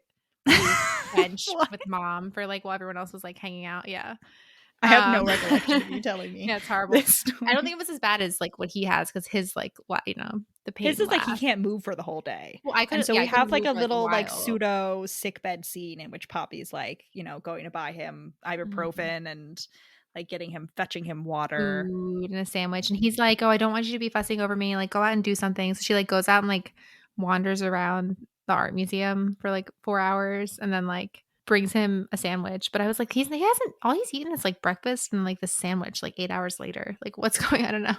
bench with mom for like while everyone else was like hanging out. Yeah. I have no recollection of you telling me. Yeah, it's horrible. I don't think it was as bad as like what he has because his like the pain. His is like he can't move for the whole day. Well, I couldn't. And so we have like a little like pseudo sick bed scene in which Poppy's like going to buy him ibuprofen and like fetching him water, food and a sandwich, and he's like, "Oh, I don't want you to be fussing over me. Like, go out and do something." So she like goes out and like wanders around the art museum for like 4 hours, and then like brings him a sandwich, but I was like, he hasn't all he's eaten is, like, breakfast and, like, the sandwich, like, 8 hours later. Like, what's going I don't know.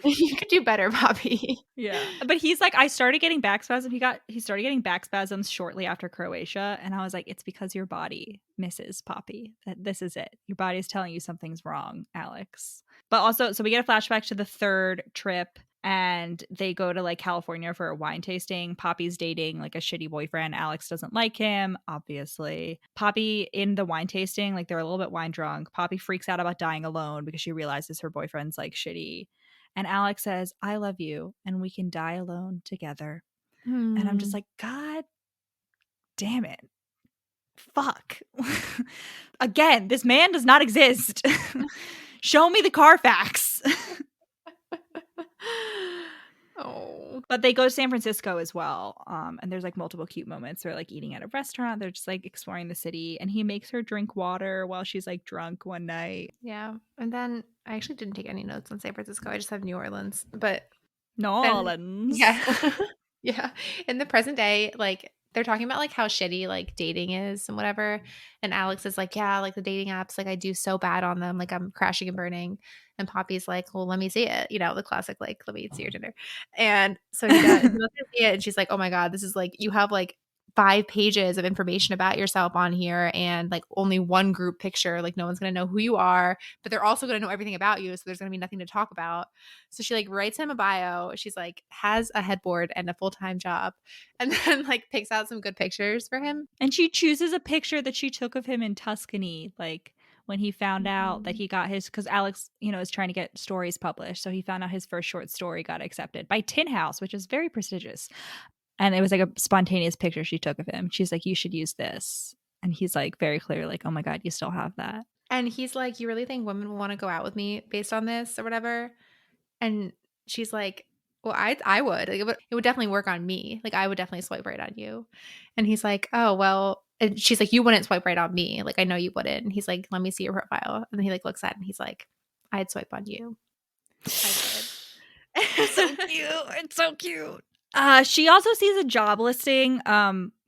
You could do better, Poppy. Yeah. But he's like, I started getting back spasms. He started getting back spasms shortly after Croatia. And I was like, it's because your body misses Poppy. That this is it. Your body's telling you something's wrong, Alex. But also, so we get a flashback to the third trip and they go to like California for a wine tasting. Poppy's dating like a shitty boyfriend. Alex doesn't like him, obviously. Poppy in the wine tasting, like they're a little bit wine drunk. Poppy freaks out about dying alone because she realizes her boyfriend's like shitty. And Alex says, I love you and we can die alone together. And I'm just like, God damn it. Fuck. Again, this man does not exist. Show me the Carfax. Oh. But they go to San Francisco as well. And there's like multiple cute moments. They're like eating at a restaurant. They're just like exploring the city. And he makes her drink water while she's like drunk one night. Yeah. And then I actually didn't take any notes on San Francisco. I just have New Orleans. But New Orleans. yeah. Yeah. In the present day, like they're talking about like how shitty like dating is and whatever. And Alex is like, yeah, like the dating apps, like I do so bad on them. Like I'm crashing and burning. And Poppy's like, well, let me see it. You know, the classic, like, let me see your Tinder. And so he lets her see it. And she's like, oh my God, this is like, you have like 5 pages of information about yourself on here and like only one group picture. Like no one's going to know who you are, but they're also going to know everything about you. So there's going to be nothing to talk about. So she like writes him a bio. She's like has a headboard and a full-time job and then like picks out some good pictures for him. And she chooses a picture that she took of him in Tuscany, like when he found out that he got his, because Alex, you know, is trying to get stories published. So he found out his first short story got accepted by Tin House, which is very prestigious. And it was like a spontaneous picture she took of him. She's like, you should use this. And he's like, very clear, like, oh my God, you still have that. And he's like, you really think women will want to go out with me based on this or whatever? And she's like, well, I would. Like, it would definitely work on me. Like, I would definitely swipe right on you. And he's like, oh, well. And she's like, you wouldn't swipe right on me. Like, I know you wouldn't. And he's like, let me see your profile. And then he like looks at it and he's like, I'd swipe on you. I would. It's so cute. It's so cute. She also sees a job listing.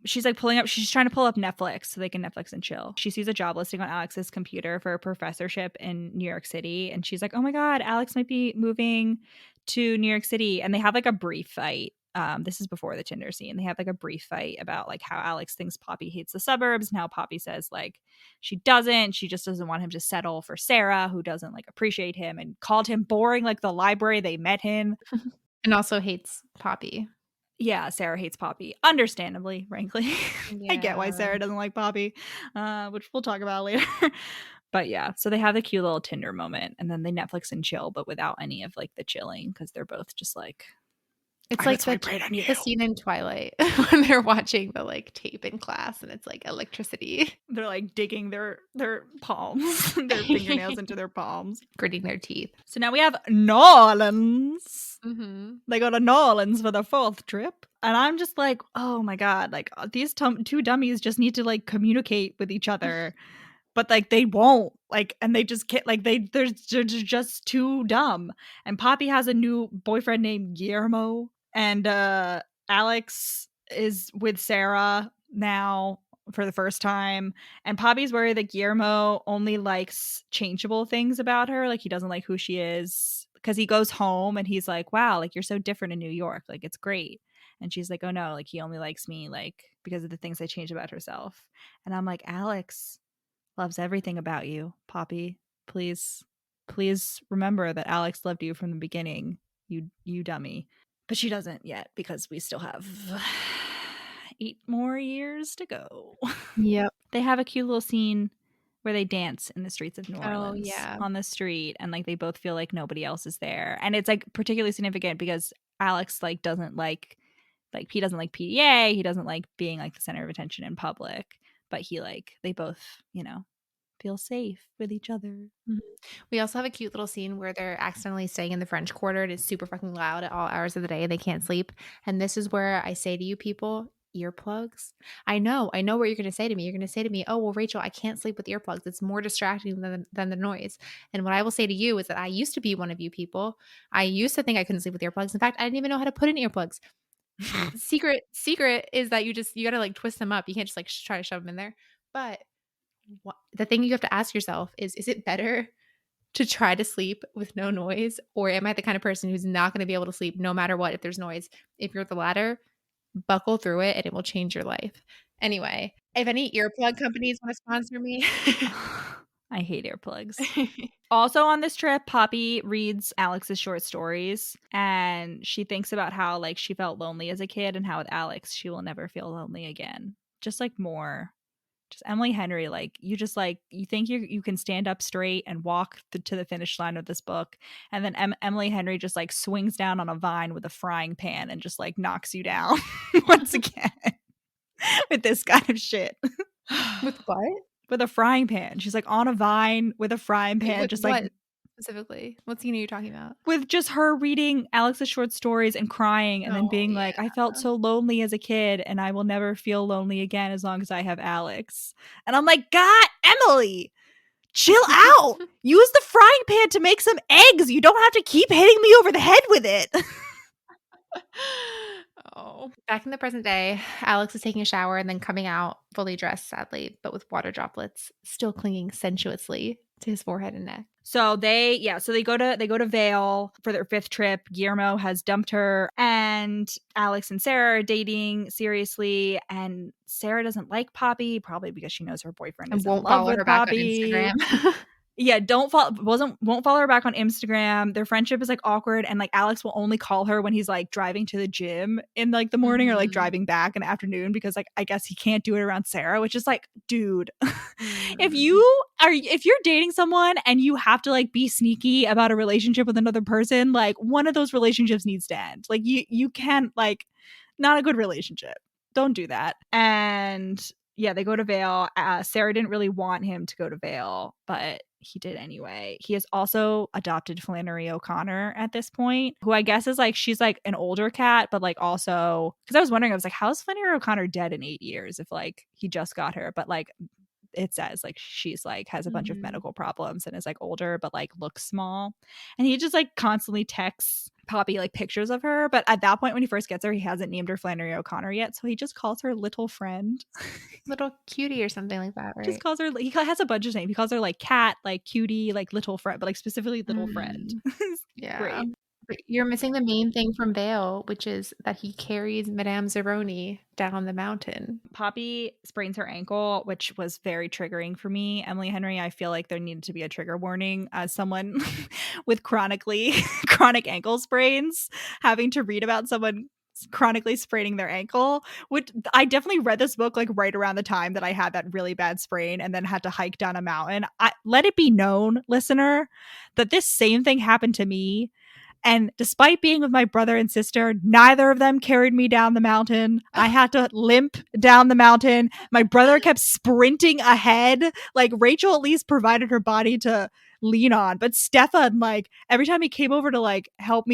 She's like she's trying to pull up Netflix so they can Netflix and chill. She sees a job listing on Alex's computer for a professorship in New York City. And she's like, oh my God, Alex might be moving to New York City. And they have like a brief fight. This is before the Tinder scene. They have like a brief fight about like how Alex thinks Poppy hates the suburbs and how Poppy says like she doesn't. She just doesn't want him to settle for Sarah, who doesn't like appreciate him and called him boring like the library they met him. And also hates Poppy. Yeah, Sarah hates Poppy. Understandably, frankly. Yeah. I get why Sarah doesn't like Poppy, which we'll talk about later. But yeah, so they have the cute little Tinder moment and then they Netflix and chill, but without any of like the chilling because they're both just like, it's like the scene in Twilight when they're watching the like tape in class and it's like electricity. They're like digging their palms, their fingernails into their palms, gritting their teeth. So now we have New Orleans. Mm-hmm. They go to New Orleans for the 4th trip. And I'm just like, oh my God, like these 2 dummies just need to like communicate with each other. But like they won't, like, and they just can't, like they're just too dumb. And Poppy has a new boyfriend named Guillermo. And Alex is with Sarah now for the first time. And Poppy's worried that Guillermo only likes changeable things about her. Like he doesn't like who she is. Because he goes home and he's like, wow, like you're so different in New York. Like it's great. And she's like, oh no, like he only likes me like because of the things I changed about herself. And I'm like, Alex loves everything about you, Poppy. Please remember that Alex loved you from the beginning. You dummy. But she doesn't yet because we still have 8 more years to go. Yep. They have a cute little scene where they dance in the streets of New Orleans yeah. on the street. And like they both feel like nobody else is there. And it's like particularly significant because Alex like doesn't like he doesn't like PDA. He doesn't like being like the center of attention in public. But he like they both, you know, feel safe with each other. Mm-hmm. We also have a cute little scene where they're accidentally staying in the French Quarter and it's super fucking loud at all hours of the day and they can't sleep. And this is where I say to you people, earplugs. I know what you're going to say to me. You're going to say to me, oh, well, Rachel, I can't sleep with earplugs. It's more distracting than the noise. And what I will say to you is that I used to be one of you people. I used to think I couldn't sleep with earplugs. In fact, I didn't even know how to put in earplugs. Secret is that you got to like twist them up. You can't just like try to shove them in there. But the thing you have to ask yourself is it better to try to sleep with no noise, or am I the kind of person who's not going to be able to sleep no matter what if there's noise? If you're the latter, buckle through it and it will change your life. Anyway, if any earplug companies want to sponsor me. I hate earplugs. Also on this trip, Poppy reads Alex's short stories, and she thinks about how like she felt lonely as a kid and how with Alex she will never feel lonely again. Just like more. Just Emily Henry, like you just like you think you can stand up straight and walk to the finish line of this book, and then Emily Henry just like swings down on a vine with a frying pan and just like knocks you down once again with this kind of shit. With what? With a frying pan. She's like on a vine with a frying pan, With just what like specifically? What scene are you talking about? with just her reading Alex's short stories and crying and then Oh, being yeah. like, I felt so lonely as a kid and I will never feel lonely again as long as I have Alex. And I'm like, God, Emily, chill out. Use the frying pan to make some eggs. You don't have to keep hitting me over the head with it. Oh. Back in the present day, Alex is taking a shower and then coming out fully dressed, sadly, but with water droplets still clinging sensuously to his forehead and neck. So they go to Vale for their 5th trip. Guillermo has dumped her, and Alex and Sarah are dating seriously. And Sarah doesn't like Poppy, probably because she knows her boyfriend is in love with Poppy. Instagram. Yeah, won't follow her back on Instagram. Their friendship is like awkward, and like Alex will only call her when he's like driving to the gym in like the morning or like driving back in the afternoon because like I guess he can't do it around Sarah, which is like, dude, if you're dating someone and you have to like be sneaky about a relationship with another person, like one of those relationships needs to end. Like you can't like not a good relationship. Don't do that. And yeah, they go to Vale. Sarah didn't really want him to go to Vale, but he did anyway. He has also adopted Flannery O'Connor at this point, who I guess is like, she's like an older cat, but like also, because I was wondering, I was like, how is Flannery O'Connor dead in 8 years if like he just got her? But like it says like she's like has a bunch of medical problems and is like older but like looks small, and he just like constantly texts Poppy like pictures of her, but at that point when he first gets her he hasn't named her Flannery O'Connor yet, so he just calls her little friend. Little cutie or something like that, right? Just calls her, he has a bunch of names. He calls her like cat, like cutie, like little friend, but like specifically little friend. Yeah. Great. But you're missing the main thing from Vale, which is that he carries Madame Zeroni down the mountain. Poppy sprains her ankle, which was very triggering for me. Emily Henry, I feel like there needed to be a trigger warning as someone with chronic ankle sprains, having to read about someone chronically spraining their ankle. Which I definitely read this book like right around the time that I had that really bad sprain and then had to hike down a mountain. Let it be known, listener, that this same thing happened to me. And despite being with my brother and sister, neither of them carried me down the mountain. I had to limp down the mountain. My brother kept sprinting ahead. Like Rachel at least provided her body to lean on. But Stefan, like every time he came over to like help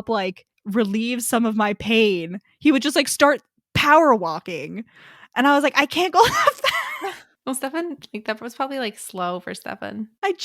like relieve some of my pain, he would just like start power walking. And I was like, I can't go that fast. Well, Stefan, like that was probably like slow for Stefan. But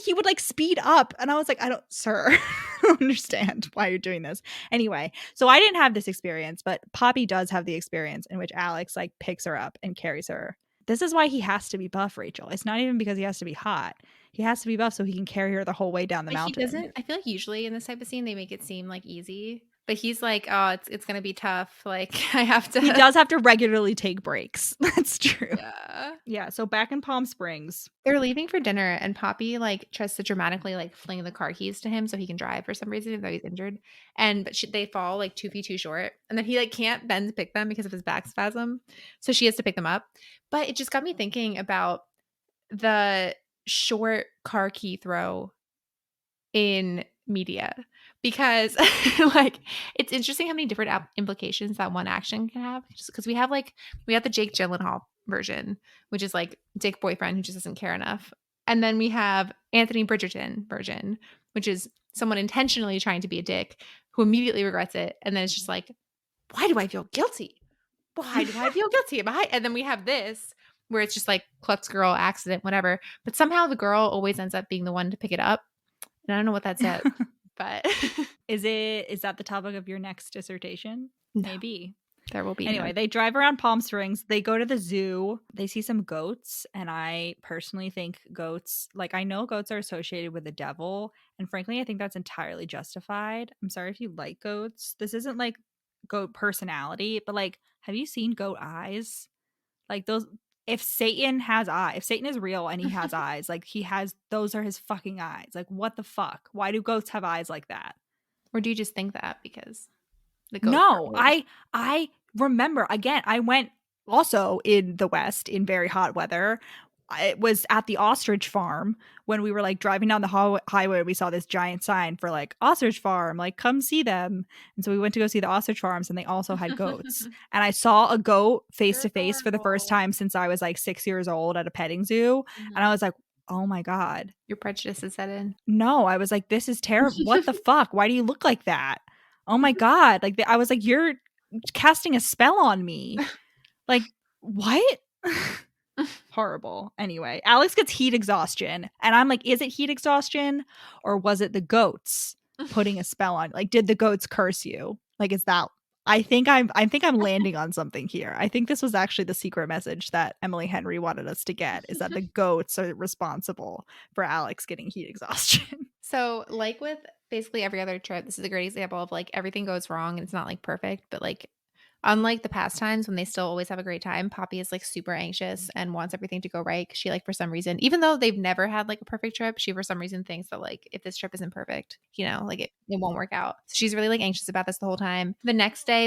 he would like speed up. And I was like, sir, I don't understand why you're doing this. Anyway, so I didn't have this experience, but Poppy does have the experience in which Alex like picks her up and carries her. This is why he has to be buff, Rachel. It's not even because he has to be hot. He has to be buff so he can carry her the whole way down the mountain. He doesn't. I feel like usually in this type of scene they make it seem like easy, but he's like, oh, it's gonna be tough. Like I have to. He does have to regularly take breaks. That's true. Yeah. Yeah. So back in Palm Springs, they're leaving for dinner, and Poppy like tries to dramatically like fling the car keys to him so he can drive for some reason, even though he's injured. But they fall like 2 feet too short, and then he like can't bend to pick them because of his back spasm. So she has to pick them up. But it just got me thinking about the short car key throw in media, because like it's interesting how many different implications that one action can have, because we have the Jake Gyllenhaal version, which is like dick boyfriend who just doesn't care enough, and then we have Anthony Bridgerton version, which is someone intentionally trying to be a dick who immediately regrets it, and then it's just like, why do I feel guilty? Why do I feel guilty? And then we have this where it's just like klutz girl accident, whatever, but somehow the girl always ends up being the one to pick it up. And I don't know what that said, but is that the topic of your next dissertation? No. Maybe. There will be Anyway, they drive around Palm Springs. They go to the zoo. They see some goats. And I personally think goats, like, I know goats are associated with the devil. And frankly, I think that's entirely justified. I'm sorry if you like goats. This isn't like goat personality, but like, have you seen goat eyes? Like, those. If Satan has eyes, if Satan is real and he has eyes, like, those are his fucking eyes. Like, what the fuck? Why do goats have eyes like that? Or do you just think that because the goats are No, old? I remember, again, I went also in the West in very hot weather. It was at the ostrich farm when we were like driving down the highway. We saw this giant sign for like ostrich farm, like come see them. And so we went to go see the ostrich farms, and they also had goats. And I saw a goat face They're to face for the first adorable. time since I was like 6 years old at a petting zoo. And I was like, oh my God. Your prejudice is set in. No, I was like, this is terrible. What the fuck? Why do you look like that? Oh my God. Like, I was like, you're casting a spell on me. Like, what? Horrible. Anyway, Alex gets heat exhaustion. And I'm like, is it heat exhaustion or was it the goats putting a spell on? Like, did the goats curse you? Like, is that I think I'm landing on something here. I think this was actually the secret message that Emily Henry wanted us to get, is that the goats are responsible for Alex getting heat exhaustion. So, like with basically every other trip, this is a great example of like everything goes wrong and it's not like perfect, but like unlike the past times when they still always have a great time, Poppy is like super anxious and wants everything to go right. 'Cause she like for some reason, even though they've never had like a perfect trip, she for some reason thinks that like if this trip isn't perfect, you know, like it won't work out. So she's really like anxious about this the whole time. The next day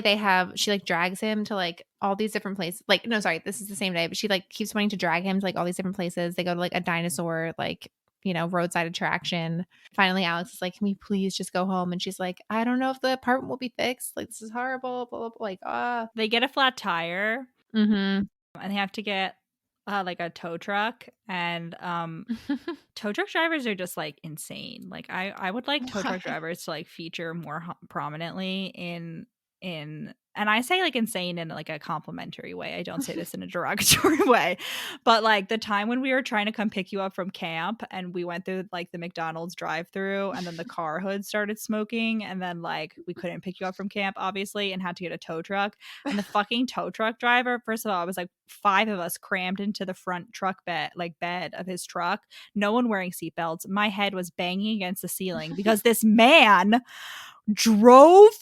she like drags him to like all these different places. Like, no, sorry, this is the same day, but she like keeps wanting to drag him to like all these different places. They go to like a dinosaur, like, you know, roadside attraction. Finally, Alex is like, can we please just go home? And she's like, I don't know if the apartment will be fixed. Like, this is horrible. Blah, blah, blah. Like, They get a flat tire Mm-hmm. and they have to get like a tow truck. And tow truck drivers are just like insane. Like, I would like tow truck drivers to like feature more prominently in and I say like insane in like a complimentary way. I don't say this in a derogatory way. But like the time when we were trying to come pick you up from camp and we went through like the McDonald's drive-through and then the car hood started smoking and then like we couldn't pick you up from camp obviously and had to get a tow truck. And the fucking tow truck driver, first of all, it was like 5 of us crammed into the front truck bed of his truck. No one wearing seatbelts. My head was banging against the ceiling because this man drove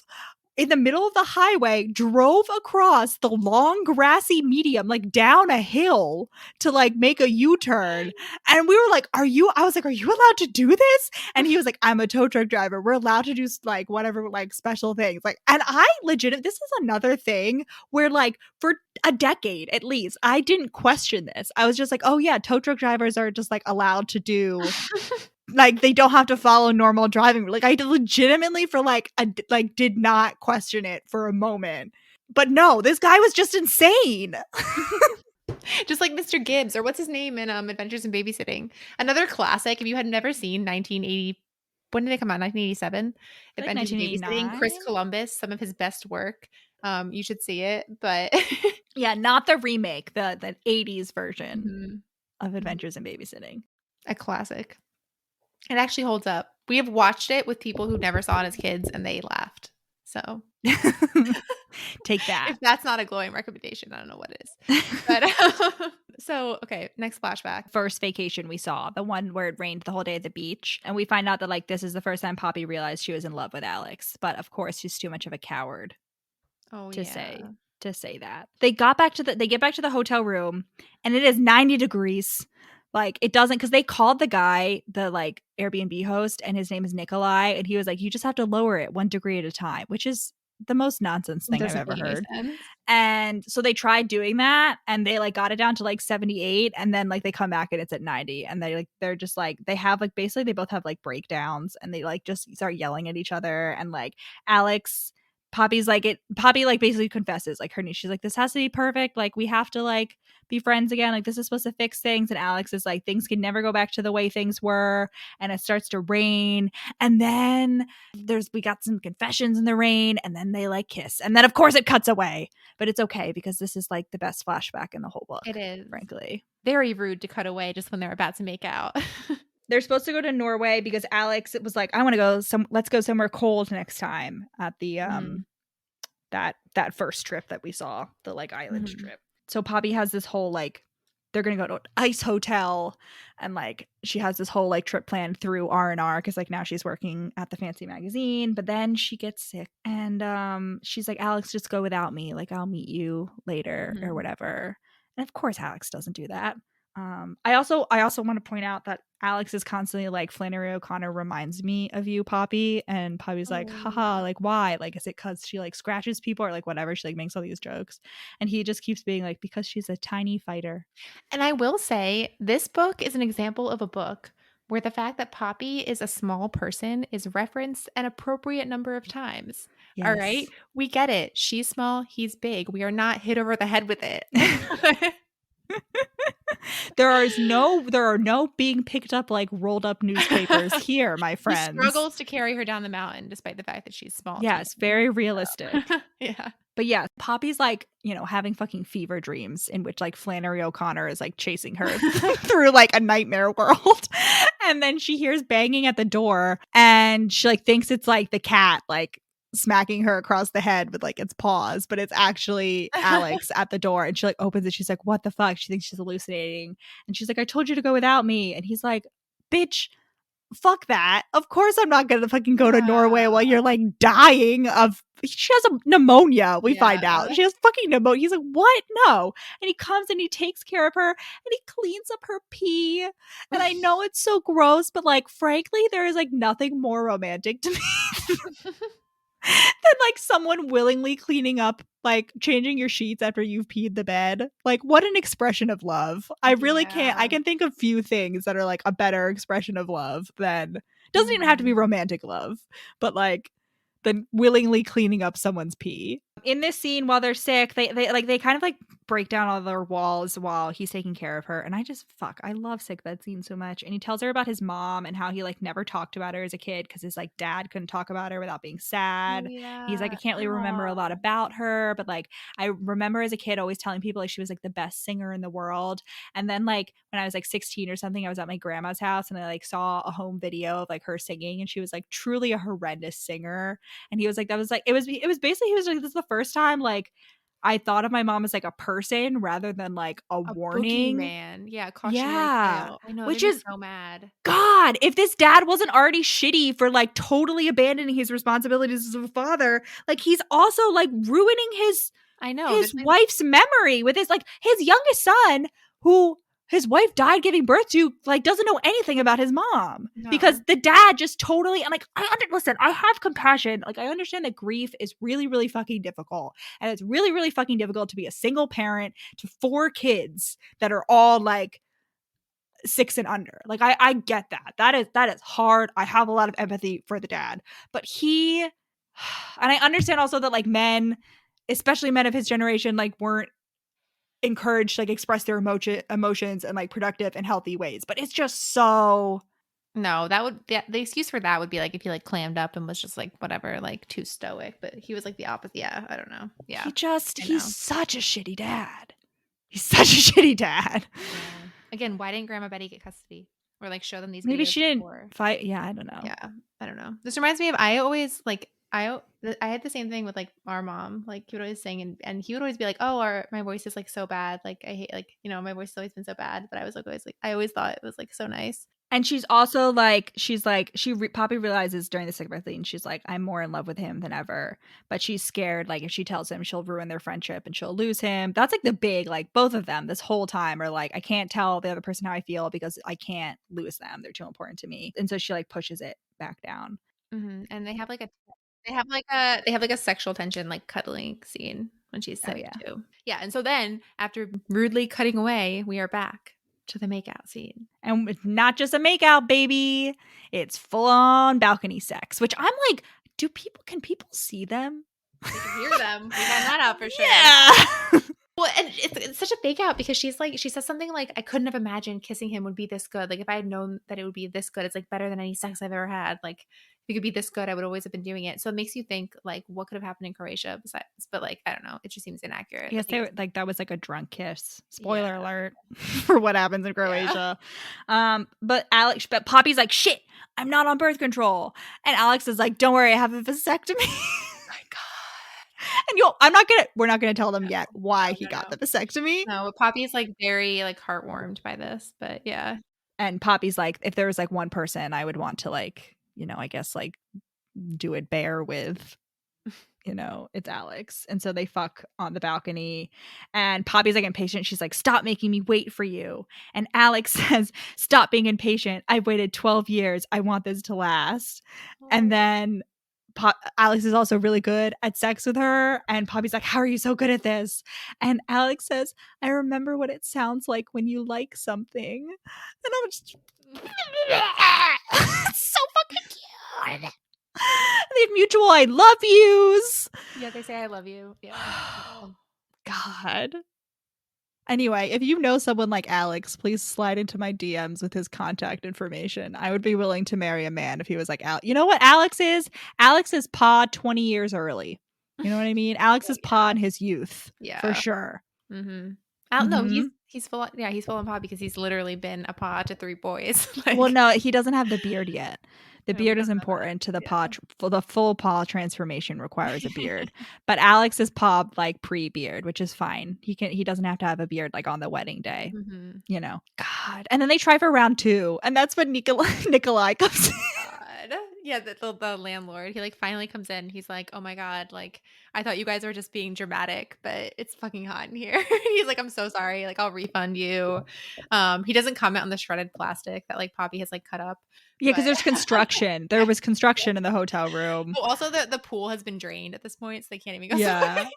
in the middle of the highway, drove across the long grassy medium, like down a hill to like make a U-turn. And we were like, I was like, are you allowed to do this? And he was like, I'm a tow truck driver. We're allowed to do like whatever, like special things. Like, and I this is another thing where like for a decade at least, I didn't question this. I was just like, oh yeah, tow truck drivers are just like allowed to do like they don't have to follow normal driving. Like I legitimately for like did not question it for a moment. But no, this guy was just insane. Just like Mr. Gibbs, or what's his name in Adventures in Babysitting. Another classic. If you had never seen 1980, when did it come out? 1987? Like Adventures in Babysitting. 1989? Chris Columbus, some of his best work. You should see it, but yeah, not the remake, the 80s version Mhm. of Adventures in Babysitting. A classic. It actually holds up. We have watched it with people who never saw it as kids and they laughed. So take that. If that's not a glowing recommendation, I don't know what is. But so, okay, next flashback. First vacation we saw, the one where it rained the whole day at the beach. And we find out that like this is the first time Poppy realized she was in love with Alex. But of course, she's too much of a coward to say that. They get back to the hotel room and it is 90 degrees. Like it doesn't, because they called the guy, the like Airbnb host, and his name is Nikolai, and he was like, you just have to lower it 1 degree at a time, which is the most nonsense thing I've ever heard. And so they tried doing that and they like got it down to like 78, and then like they come back and it's at 90, and they're just like, they have like basically they both have like breakdowns and they like just start yelling at each other. And like Poppy like basically confesses like she's like, this has to be perfect, like we have to like be friends again, like this is supposed to fix things. And Alex is like, things can never go back to the way things were. And it starts to rain, and then we got some confessions in the rain, and then they like kiss, and then of course it cuts away. But it's okay because this is like the best flashback in the whole book. It is, frankly. Very rude to cut away just when they're about to make out. They're supposed to go to Norway because Alex was like, let's go somewhere cold next time at the that first trip that we saw, the like island Mhm. trip. So Poppy has this whole like they're gonna go to an ice hotel, and like she has this whole like trip planned through R&R because like now she's working at the fancy magazine, but then she gets sick and she's like, Alex, just go without me, like I'll meet you later or Mhm. whatever. And of course Alex doesn't do that. I also want to point out that Alex is constantly like, Flannery O'Connor reminds me of you, Poppy. And Poppy's like, haha, like why? Like, is it because she like scratches people or like whatever? She like makes all these jokes. And he just keeps being like, because she's a tiny fighter. And I will say, this book is an example of a book where the fact that Poppy is a small person is referenced an appropriate number of times. All right? Yes. We get it. She's small, he's big. We are not hit over the head with it. There are no being picked up like rolled up newspapers here, my He friends. struggles to carry her down the mountain despite the fact that she's small. to Yes, him. very realistic. Yeah. But yeah, Poppy's like, having fucking fever dreams in which like Flannery O'Connor is like chasing her through like a nightmare world. And then she hears banging at the door and she like thinks it's like the cat like smacking her across the head with like its paws, but it's actually Alex at the door. And she like opens it. She's like, what the fuck? She thinks she's hallucinating. And she's like, I told you to go without me. And he's like, bitch, fuck that. Of course I'm not gonna fucking go to Norway while you're like dying of, she has a pneumonia, we find out. She has fucking pneumonia. He's like, what? No. And he comes and he takes care of her and he cleans up her pee. And I know it's so gross, but like frankly, there is like nothing more romantic to me than like someone willingly cleaning up, like changing your sheets after you've peed the bed. Like, what an expression of love. I really can't. I can think of few things that are like a better expression of love than, doesn't even have to be romantic love, but like than willingly cleaning up someone's pee. In this scene, while they're sick, they kind of like break down all their walls while he's taking care of her. And I love sick bed scenes so much. And he tells her about his mom and how he like never talked about her as a kid because his like dad couldn't talk about her without being sad. He's like, I can't really remember a lot about her, but like I remember as a kid always telling people like she was like the best singer in the world. And then like when I was like 16 or something, I was at my grandma's house and I like saw a home video of like her singing, and she was like truly a horrendous singer. And he was like, that was like, it was basically, he was like, this is the first time like I thought of my mom as like a person rather than like a warning. Man. Yeah, cautionary tale. I know, which they'd is be so mad. God, if this dad wasn't already shitty for like totally abandoning his responsibilities as a father, like he's also like ruining his wife's memory with his youngest son, who his wife died giving birth to, like doesn't know anything about his mom because the dad just totally, and like listen, I have compassion. Like I understand that grief is really, really fucking difficult, and it's really, really fucking difficult to be a single parent to 4 kids that are all like 6 and under. Like I get that. That is hard. I have a lot of empathy for the dad, but and I understand also that like men, especially men of his generation, like weren't encouraged to like express their emotions in like productive and healthy ways. But it's just so. No, that would the excuse for that would be like if he like clammed up and was just like whatever, like too stoic. But he was like the opposite. Yeah, I don't know. Yeah, he's such a shitty dad. He's such a shitty dad. Yeah. Again, why didn't Grandma Betty get custody or like show them these? Maybe videos she didn't before? fight. Yeah, I don't know. Yeah, I don't know. This reminds me of I always like I had the same thing with like our mom. Like he would always sing and he would always be like, "Oh, my voice is like so bad. Like I hate my voice has always been so bad." But I was like always like I always thought it was like so nice. And she's also like, Poppy realizes during the sick birth scene, she's like, I'm more in love with him than ever. But she's scared, like, if she tells him, she'll ruin their friendship and she'll lose him. That's like the big, like, both of them this whole time are like, I can't tell the other person how I feel because I can't lose them. They're too important to me. And so she like pushes it back down. Mm-hmm. And they have like a sexual tension, like cuddling scene when she's sick too. Yeah. And so then after rudely cutting away, we are back to the makeout scene. And it's not just a makeout, baby. It's full on balcony sex, which I'm like, can people see them? They can hear them. We found that out for sure. Yeah. Well, and it's such a fake out because she says something like, I couldn't have imagined kissing him would be this good. Like if I had known that it would be this good, it's like better than any sex I've ever had. Like if it could be this good, I would always have been doing it. So it makes you think like what could have happened in Croatia besides, but like, I don't know. It just seems inaccurate. Yes, they were like, that was like a drunk kiss. Spoiler alert for what happens in Croatia. Yeah. But Poppy's like, shit, I'm not on birth control. And Alex is like, don't worry, I have a vasectomy. And you we're not gonna tell them yet why he got the vasectomy. No, but Poppy's like very like heartwarmed by this, but yeah. And Poppy's like, if there was like one person I would want to like, I guess like do it bare with, it's Alex. And so they fuck on the balcony and Poppy's like impatient. She's like, stop making me wait for you. And Alex says, stop being impatient. I've waited 12 years. I want this to last. And then Alex is also really good at sex with her. And Poppy's like, how are you so good at this? And Alex says, I remember what it sounds like when you like something. And I'm just it's so fucking cute. They have mutual I love yous. Yeah, they say I love you. Yeah. God. Anyway, if you know someone like Alex, please slide into my DMs with his contact information. I would be willing to marry a man if he was like, you know what Alex is? Alex is Pa 20 years early. You know what I mean? Alex is Pa in his youth. Yeah. For sure. Mm-hmm. I don't know. He's full. Yeah, he's full on Pa because he's literally been a Pa to 3 boys. Well, no, he doesn't have the beard yet. The beard is important to the Pa. The full Pa transformation requires a beard, but Alex is Pa like pre-beard, which is fine. He doesn't have to have a beard like on the wedding day. God. And then they try for round 2, and that's when Nikolai comes in. Yeah, the landlord. He like finally comes in. He's like, oh my God, like I thought you guys were just being dramatic, but it's fucking hot in here. He's like, I'm so sorry. Like I'll refund you. He doesn't comment on the shredded plastic that like Poppy has like cut up. Yeah, because there's construction. There was construction in the hotel room. Well, also the pool has been drained at this point, so they can't even go. Yeah.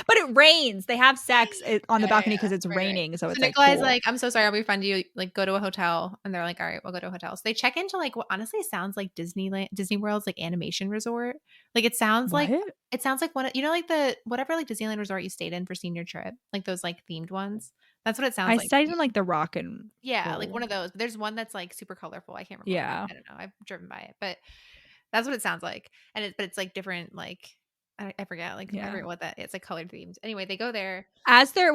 But it rains. They have sex on the balcony because it's raining. So it's Nikolai's like, I'm so sorry. I'll refund you. Like, go to a hotel. And they're like, all right, we'll go to a hotel. So they check into like what honestly sounds like Disney World's like animation resort. Like it sounds like one of, like the whatever like Disneyland resort you stayed in for senior trip, like those like themed ones. That's what it sounds like. I stayed in like the Rock and like one of those. But there's one that's like super colorful. I can't remember. Yeah, I don't know. I've driven by it, but that's what it sounds like. And but it's like different like. I forget, like I forget what that. It's like colored themes. Anyway, they go there as they're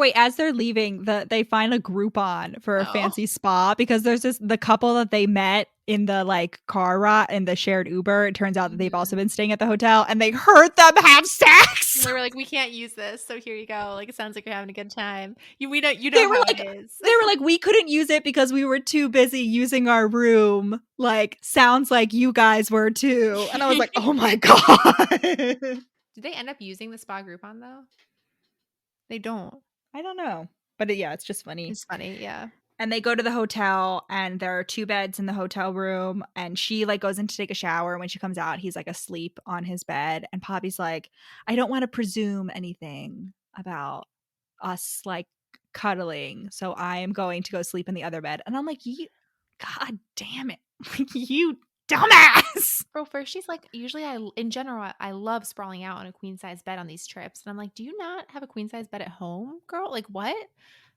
leaving. They find a Groupon for a fancy spa because there's the couple that they met in the like car ride in the shared Uber. It turns out that they've also been staying at the hotel, and they heard them have sex. And they were like, "We can't use this, so here you go." Like it sounds like you're having a good time. You know how it is. They were like, "We couldn't use it because we were too busy using our room." Like sounds like you guys were too, and I was like, "Oh my God." Did they end up using the spa Groupon though? They don't. I don't know. But it's just funny. It's funny, yeah. And they go to the hotel and there are 2 beds in the hotel room and she like goes in to take a shower. When she comes out, he's like asleep on his bed. And Poppy's like, I don't want to presume anything about us like cuddling. So I am going to go sleep in the other bed. And I'm like, God damn it. You dumbass. Bro, first she's like, usually in general, I love sprawling out on a queen size bed on these trips. And I'm like, do you not have a queen size bed at home, girl? Like what?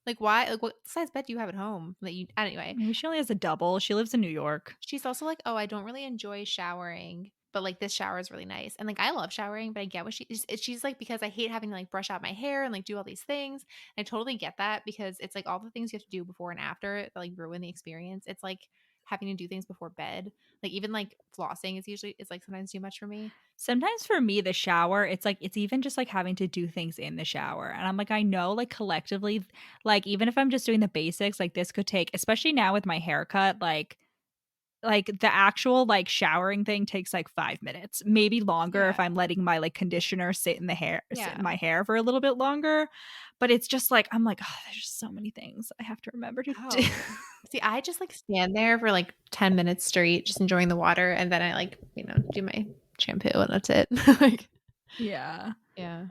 Like why? Like what size bed do you have at home? Anyway. Maybe she only has a double. She lives in New York. She's also like, oh, I don't really enjoy showering, but like this shower is really nice. And like I love showering, but I get what she's like, because I hate having to like brush out my hair and like do all these things. And I totally get that because it's like all the things you have to do before and after that like ruin the experience. It's like having to do things before bed, like even like flossing is like sometimes too much for me. Sometimes for me, the shower, it's even just like having to do things in the shower. And I'm like, I know like collectively, like even if I'm just doing the basics, like this could take, especially now with my haircut, like the actual like showering thing takes like 5 minutes, maybe longer if I'm letting my like conditioner sit in my hair for a little bit longer. But it's just like, I'm like, oh, there's just so many things I have to remember to do. See, I just like stand there for like 10 minutes straight, just enjoying the water. And then I like, do my shampoo and that's it. Like, yeah. Yeah.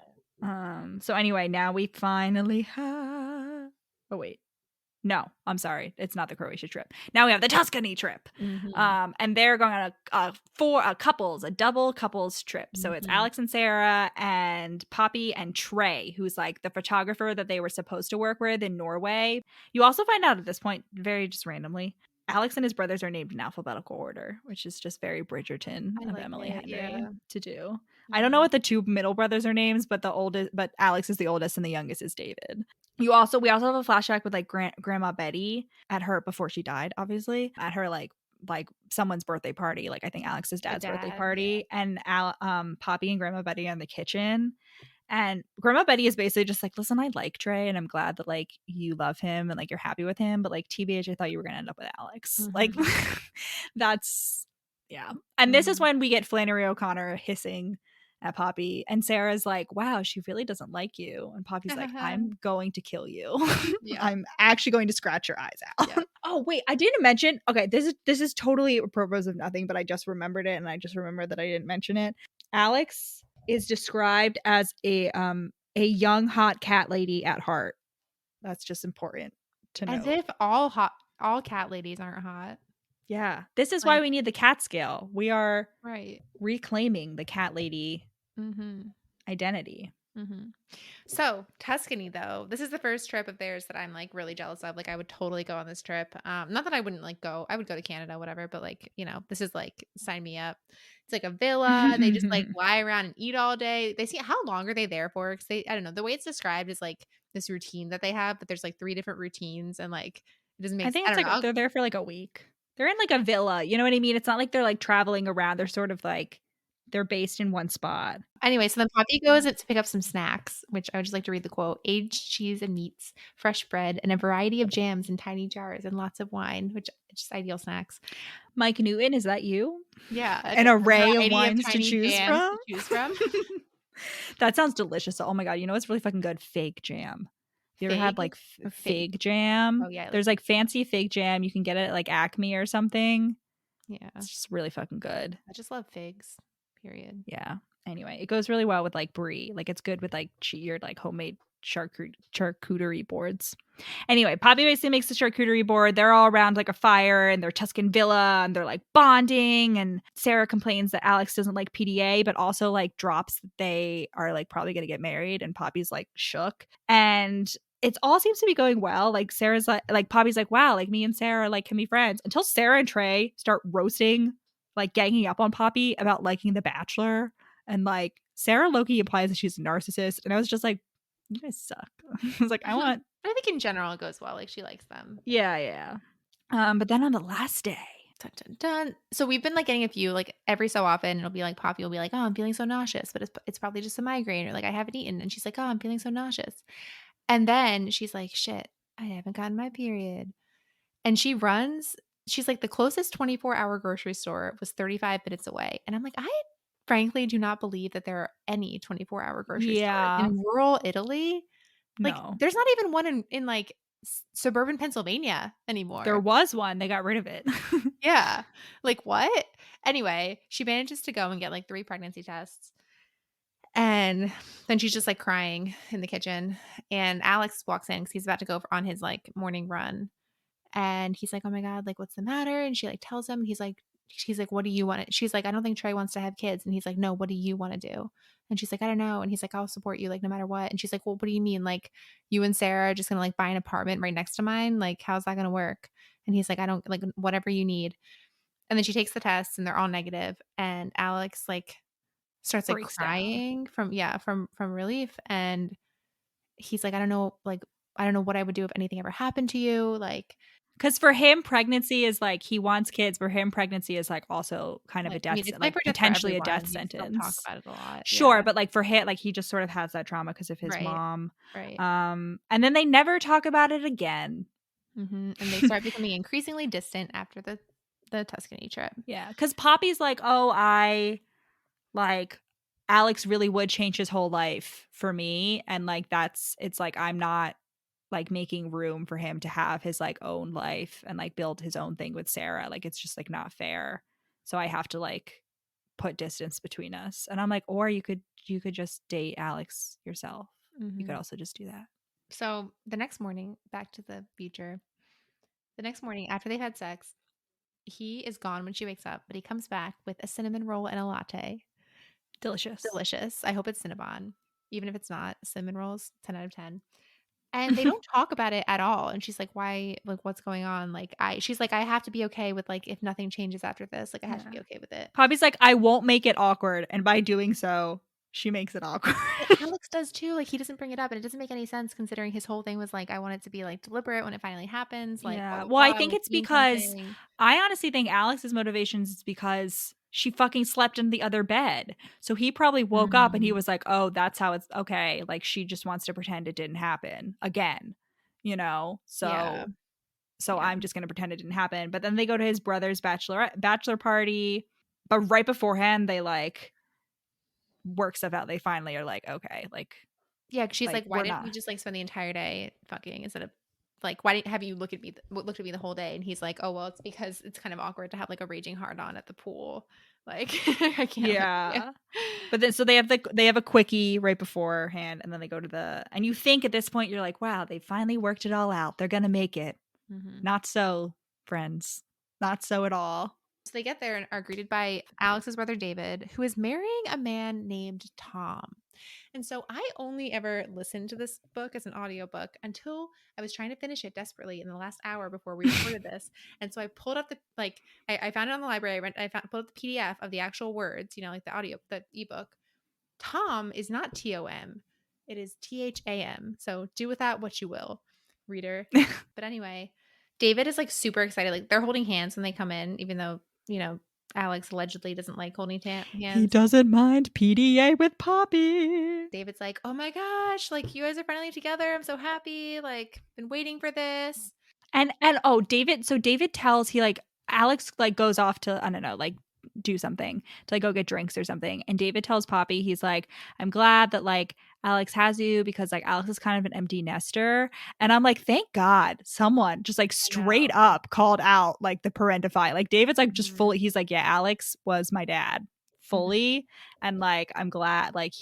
So anyway, now we finally have, oh wait. No, I'm sorry. It's not the Croatia trip. Now we have the Tuscany trip. Mm-hmm. And they're going on a double couples trip. So it's Alex and Sarah and Poppy and Trey, who's like the photographer that they were supposed to work with in Norway. You also find out at this point, very just randomly, Alex and his brothers are named in alphabetical order, which is just very Bridgerton of Emily Henry to do. Mm-hmm. I don't know what the 2 middle brothers are names, but Alex is the oldest and the youngest is David. We also have a flashback with like Grandma Betty at her before she died, obviously, at her like like someone's birthday party, like I think Alex's The dad's birthday dad, party, and Poppy and Grandma Betty are in the kitchen. And Grandma Betty is basically just like, listen, I like Trey and I'm glad that like you love him and like you're happy with him, but like TBH, I thought you were gonna end up with Alex. Like that's yeah. And this is when we get Flannery O'Connor hissing at Poppy, and Sarah's like, wow, she really doesn't like you. And Poppy's like, I'm going to kill you. Yeah. I'm actually going to scratch your eyes out. Yeah. Oh wait, I didn't mention, okay, this is totally a purpose of nothing, but I just remembered it, and I just remembered that I didn't mention it. Alex is described as a young hot cat lady at heart. That's just important to As note. if all cat ladies aren't hot. Yeah. This is why we need the cat scale. We are right reclaiming the cat lady identity. So Tuscany, though, this is the first trip of theirs that I'm like really jealous of. Like I would totally go on this trip. Not that I wouldn't like go. I would go to Canada, whatever. But like, you know, this is like sign me up. It's like a villa. They just like lie around and eat all day. They see how long are they there for? Because they, I don't know. The way it's described is like this routine that they have, but there's like 3 different routines, and like it doesn't make. I think it's like they're there for like a week. They're in like a villa. You know what I mean? It's not like they're like traveling around. They're sort of like they're based in one spot. Anyway, so then Poppy goes to pick up some snacks, which I would just like to read the quote: aged cheese and meats, fresh bread, and a variety of jams in tiny jars, and lots of wine, which just ideal snacks. Mike Newton, is that you? Yeah. An array of wines to choose from. That sounds delicious. Oh my God. You know what's really fucking good? Fig jam. You ever had like fig jam? Oh yeah. There's like fancy fig jam. You can get it at like Acme or something. Yeah. It's just really fucking good. I just love figs. Period. Yeah. Anyway, it goes really well with like brie. Like it's good with like your like homemade charcuterie boards. Anyway, Poppy basically makes the charcuterie board. They're all around like a fire in their Tuscan villa, and they're like bonding. And Sarah complains that Alex doesn't like PDA, but also like drops that they are like probably gonna get married. And Poppy's like shook. And it all seems to be going well. Like Sarah's like Poppy's like, wow, like me and Sarah like can be friends, until Sarah and Trey start roasting, like ganging up on Poppy about liking The Bachelor. And like Sarah Loki implies that she's a narcissist. And I was just like, you guys suck. I was like, I want. But I think in general it goes well. Like she likes them. Yeah. But then on the last day. Dun, dun, dun. So we've been like getting a few, like every so often it'll be like Poppy will be like, oh, I'm feeling so nauseous, but it's probably just a migraine, or like I haven't eaten. And she's like, oh, I'm feeling so nauseous. And then she's like, shit, I haven't gotten my period. And she's like, the closest 24-hour grocery store was 35 minutes away. And I'm like, I frankly do not believe that there are any 24-hour grocery stores in rural Italy. Like No. there's not even one in like suburban Pennsylvania anymore. There was one. They got rid of it. Yeah. Like what? Anyway, she manages to go and get like 3 pregnancy tests. And then she's just like crying in the kitchen. And Alex walks in because he's about to go on his like morning run. And he's like, oh my God, like what's the matter? And she like tells him, she's like, what do you want? She's like, I don't think Trey wants to have kids. And he's like, no, what do you want to do? And she's like, I don't know. And he's like, I'll support you like no matter what. And she's like, well, what do you mean? Like you and Sarah are just going to like buy an apartment right next to mine? Like, how's that going to work? And he's like, I don't like whatever you need. And then she takes the tests and they're all negative. And Alex like starts like crying from relief. And he's like, I don't know what I would do if anything ever happened to you. Like, because for him, pregnancy is like he wants kids. For him, pregnancy is like also kind of a death, like potentially a death sentence. Talk about it a lot. Sure, but like for him, like he just sort of has that trauma because of his mom. Right. And then they never talk about it again. And they start becoming increasingly distant after the Tuscany trip. Yeah, because Poppy's like, oh, Alex really would change his whole life for me, and like it's like I'm not like making room for him to have his like own life and like build his own thing with Sarah. Like it's just like not fair. So I have to like put distance between us. And I'm like, or you could just date Alex yourself. You could also just do that. So the next morning, back to the future. The next morning after they've had sex, he is gone when she wakes up, but he comes back with a cinnamon roll and a latte. Delicious. I hope it's Cinnabon. Even if it's not, cinnamon rolls, 10 out of 10. And they don't talk about it at all. And she's like, why? Like, what's going on? Like, she's like, I have to be okay with like, if nothing changes after this, like I have to be okay with it. Poppy's like, I won't make it awkward. And by doing so, She makes it awkward. Alex does too. Like, he doesn't bring it up, and it doesn't make any sense considering his whole thing was like, I want it to be like deliberate when it finally happens. Like, Yeah. blah blah Well, I blah. think Like, it's seeing because something. I honestly think Alex's motivations is because she fucking slept in the other bed. So he probably woke up and he was like, "Oh, that's how it's okay." Like she just wants to pretend it didn't happen again, you know? Yeah. So Yeah. I'm just going to pretend it didn't happen. But then they go to his brother's bachelor party, but right beforehand they like work stuff out. They finally are like, "Okay, Yeah, 'cause she's like like, "Why we're didn't we not." just, like, spend the entire day fucking instead of like, why didn't have you looked at me the whole day?" And he's like, "Oh, well, it's because it's kind of awkward to have, like, a raging hard on at the pool. Like, I can't look at you." Yeah. But then so they have a quickie right beforehand and then they go to and you think at this point you're like, "Wow, they finally worked it all out. They're going to make it." Mhm. Not so, friends. Not so at all. So they get there and are greeted by Alex's brother David, who is marrying a man named Tom. And so I only ever listened to this book as an audiobook until I was trying to finish it desperately in the last hour before we recorded this. And so I pulled up I found it on the library. Pulled up the PDF of the actual words, like the ebook. Tom is not TOM. It is THAM. So do with that what you will, reader. But anyway, David is like super excited. Like they're holding hands when they come in, even though, Alex allegedly doesn't like holding He hands. doesn't mind PDA with Poppy. David's like, "Oh my gosh, like you guys are finally together. I'm so happy. Like been waiting for this." And oh, David tells Alex like goes off to, I don't know, like do something to like go get drinks or something. And David tells Poppy, he's like, "I'm glad that like Alex has you because like Alex is kind of an empty nester." And I'm like, thank God someone just like straight up called out like the parentify. Like David's like just fully, he's like, "Yeah, Alex was my dad." Fully. And like I'm glad like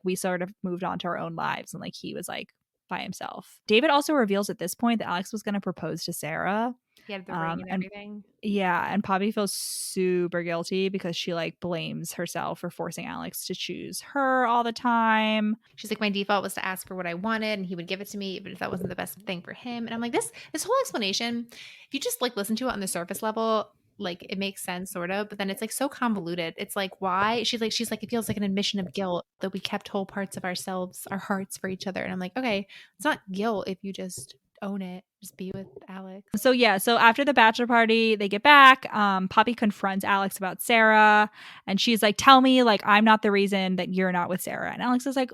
we sort of moved on to our own lives and like he was like by himself. David also reveals at this point that Alex was going to propose to Sarah. He had the ring and everything. Yeah, and Poppy feels super guilty because she like blames herself for forcing Alex to choose her all the time. She's like, "My default was to ask for what I wanted and he would give it to me even if that wasn't the best thing for him." And I'm like, this whole explanation, if you just like listen to it on the surface level, like it makes sense sort of, but then it's like so convoluted. It's like, why? She's like, it feels like an admission of guilt that we kept whole parts of ourselves, our hearts for each other. And I'm like, okay, it's not guilt if you just own it. Just be with Alex. So yeah, so after the bachelor party, they get back. Poppy confronts Alex about Sarah, and she's like, "Tell me, like, I'm not the reason that you're not with Sarah." And Alex is like,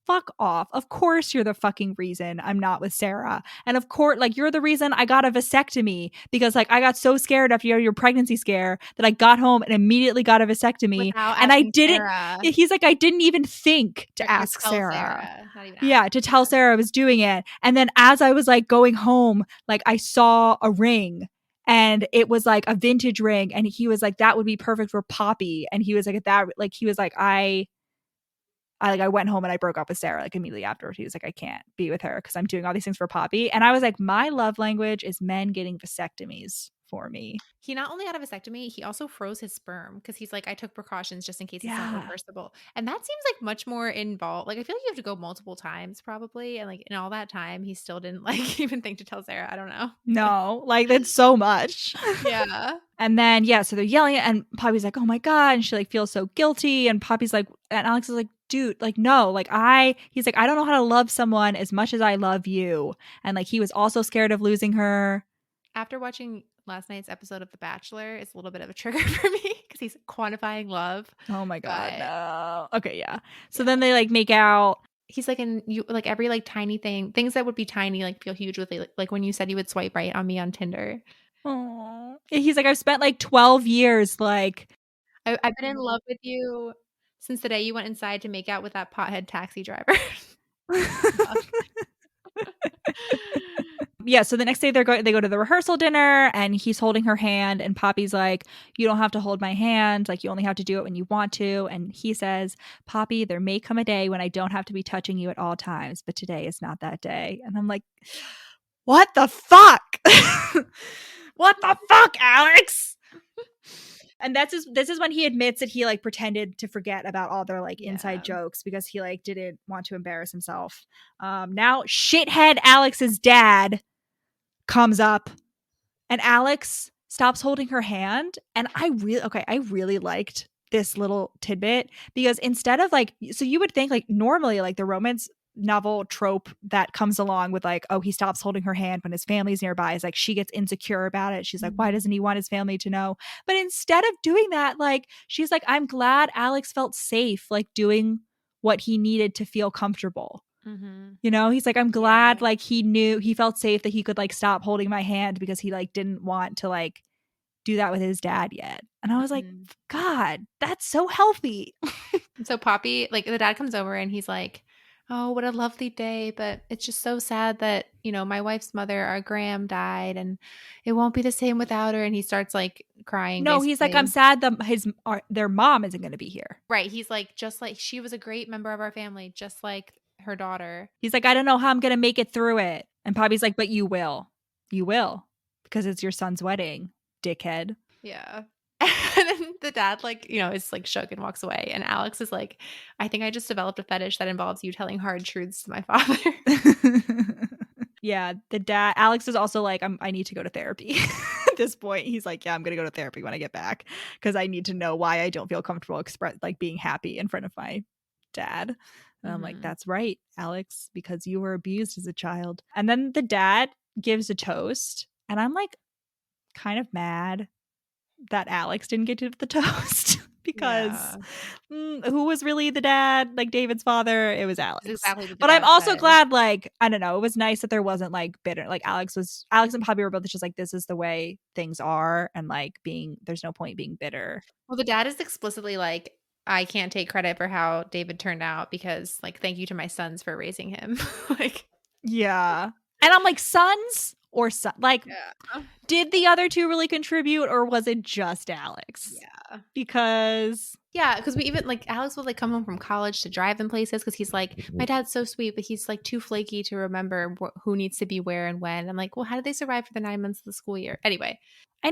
"Fuck off. Of course you're the fucking reason I'm not with Sarah. And of course, like, you're the reason I got a vasectomy because, like, I got so scared after your pregnancy scare that I got home and immediately got a vasectomy. Without And I asking didn't," Sarah. he's like, "I didn't even think to Or ask tell Sarah." not even Yeah, ask. to tell Sarah I was doing it. And then as I was like going home, like I saw a ring and it was like a vintage ring. And he was like, "That would be perfect for Poppy." And he was like, I went home and I broke up with Sarah like immediately afterwards. He was like, "I can't be with her because I'm doing all these things for Poppy." And I was like, my love language is men getting vasectomies for me. He not only had a vasectomy, he also froze his sperm because he's like, "I took precautions just in case it's not Yeah. reversible." And that seems like much more involved. Like, I feel like you have to go multiple times probably. And like in all that time, he still didn't like even think to tell Sarah. I don't know. No, like that's so much. Yeah. And then, yeah, so they're yelling and Poppy's like, "Oh my God." And she like feels so guilty. And Poppy's like, and Alex is like, "Dude, like, no, like he's like, I don't know how to love someone as much as I love you." And like, he was also scared of losing her. After watching last night's episode of The Bachelor, it's a little bit of a trigger for me because he's quantifying love. Oh my God, But no. Okay, yeah. So then they like make out. he's like, and you like every like tiny things that would be tiny, like feel huge with like when you said you would swipe right on me on Tinder. Oh, he's like, "I've spent like 12 years like." I've been in love with you since the day you went inside to make out with that pothead taxi driver. Yeah, so the next day they go to the rehearsal dinner and he's holding her hand and Poppy's like, "You don't have to hold my hand, like you only have to do it when you want to." And he says, "Poppy, there may come a day when I don't have to be touching you at all times, but today is not that day." And I'm like, what the fuck? What the fuck, Alex? And this is when he admits that he like pretended to forget about all their like inside jokes because he like didn't want to embarrass himself. Now shithead Alex's dad comes up and Alex stops holding her hand. And I really liked this little tidbit, because instead of like, so you would think like normally like the romance novel trope that comes along with like, oh, he stops holding her hand when his family's nearby is like she gets insecure about it. She's like, why doesn't he want his family to know? But instead of doing that, like she's like, I'm glad Alex felt safe like doing what he needed to feel comfortable. Mm-hmm. You know, he's like, I'm Yeah. glad like he felt safe that he could like stop holding my hand because he like didn't want to like do that with his dad yet. And I was like, Mm-hmm. God, that's so healthy. And so Poppy, like the dad comes over and he's like, oh, what a lovely day. But it's just so sad that, you know, my wife's mother, our Graham, died and it won't be the same without her. And he starts like crying No, he's like, I'm basically. sad that their mom isn't going to be here. Right. He's like, just like she was a great member of our family, just like her daughter. He's like, I don't know how I'm going to make it through it. And Poppy's like, but you will. You will. Because it's your son's wedding, dickhead. Yeah. And then the dad, like, you know, is like shook and walks away. And Alex is like, I think I just developed a fetish that involves you telling hard truths to my father. Yeah, the dad, Alex is also like, I need to go to therapy at this point. He's like, yeah, I'm going to go to therapy when I get back because I need to know why I don't feel comfortable like being happy in front of my dad. And I'm like, that's right, Alex, because you were abused as a child. And then the dad gives a toast. And I'm like, kind of mad that Alex didn't get to the toast because who was really the dad? Like David's father, it was Alex. That's exactly what the But I'm dad also said. glad, like, I don't know, it was nice that there wasn't like bitter. Like Alex and Poppy were both just like, this is the way things are, and like there's no point being bitter. Well, the dad is explicitly like, I can't take credit for how David turned out because, like, thank you to my sons for raising him. Like, Yeah. And I'm like, sons or son? Like, yeah. did the other two really contribute, or was it just Alex? Yeah. Because Yeah, because we even like Alex would like come home from college to drive them places because he's like, my dad's so sweet, but he's like too flaky to remember who needs to be where and when. I'm like, well, how did they survive for the 9 months of the school year? Anyway,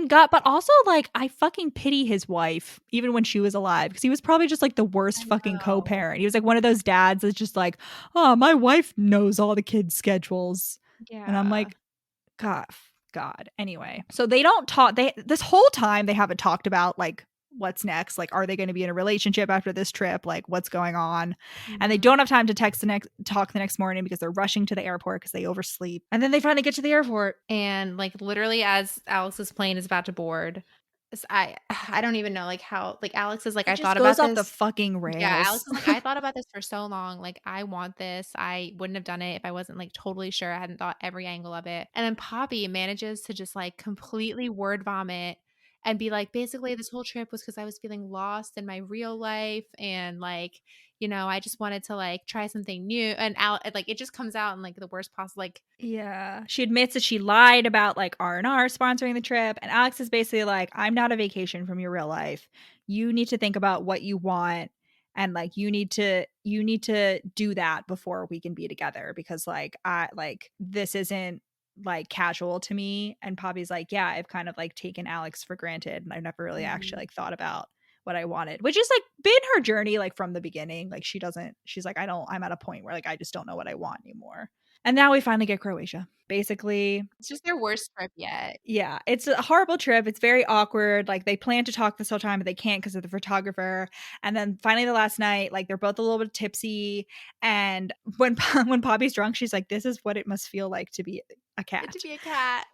but also like I fucking pity his wife even when she was alive because he was probably just like the worst I fucking know. co-parent. He was like one of those dads that's just like, oh, my wife knows all the kids' schedules, and I'm Yeah. like, God. Anyway, so they don't talk. This whole time they haven't talked about like what's next. Like, are they going to be in a relationship after this trip? Like, what's going on? And they don't have time to talk the next morning because they're rushing to the airport because they oversleep. And then they finally get to the airport. And like literally as Alex's plane is about to board, I don't even know like how like Alex is like, It I just thought goes about off the this. fucking Yeah, Alex rails. is like, I thought about this for so long. Like, I want this. I wouldn't have done it if I wasn't like totally sure. I hadn't thought every angle of it. And then Poppy manages to just like completely word vomit and be like, basically, this whole trip was because I was feeling lost in my real life. And like, you know, I just wanted to like try something new. And like, it just comes out in like the worst possible, like, Yeah. She admits that she lied about like R&R sponsoring the trip, and Alex is basically like, I'm not a vacation from your real life. You need to think about what you want, and like you need to do that before we can be together because like I like this isn't like casual to me. And Poppy's like, yeah, I've kind of like taken Alex for granted and I've never really actually like thought about what I wanted, which is like been her journey like from the beginning. Like she's like, I'm at a point where like I just don't know what I want anymore. And now we finally get Croatia. Basically, it's just their worst trip yet. yeah, it's a horrible trip. It's very awkward. Like they plan to talk this whole time, but they can't because of the photographer. And then finally, the last night, like they're both a little bit tipsy. And when when Poppy's drunk, she's like, "This is what it must feel like to be a cat." To be a cat.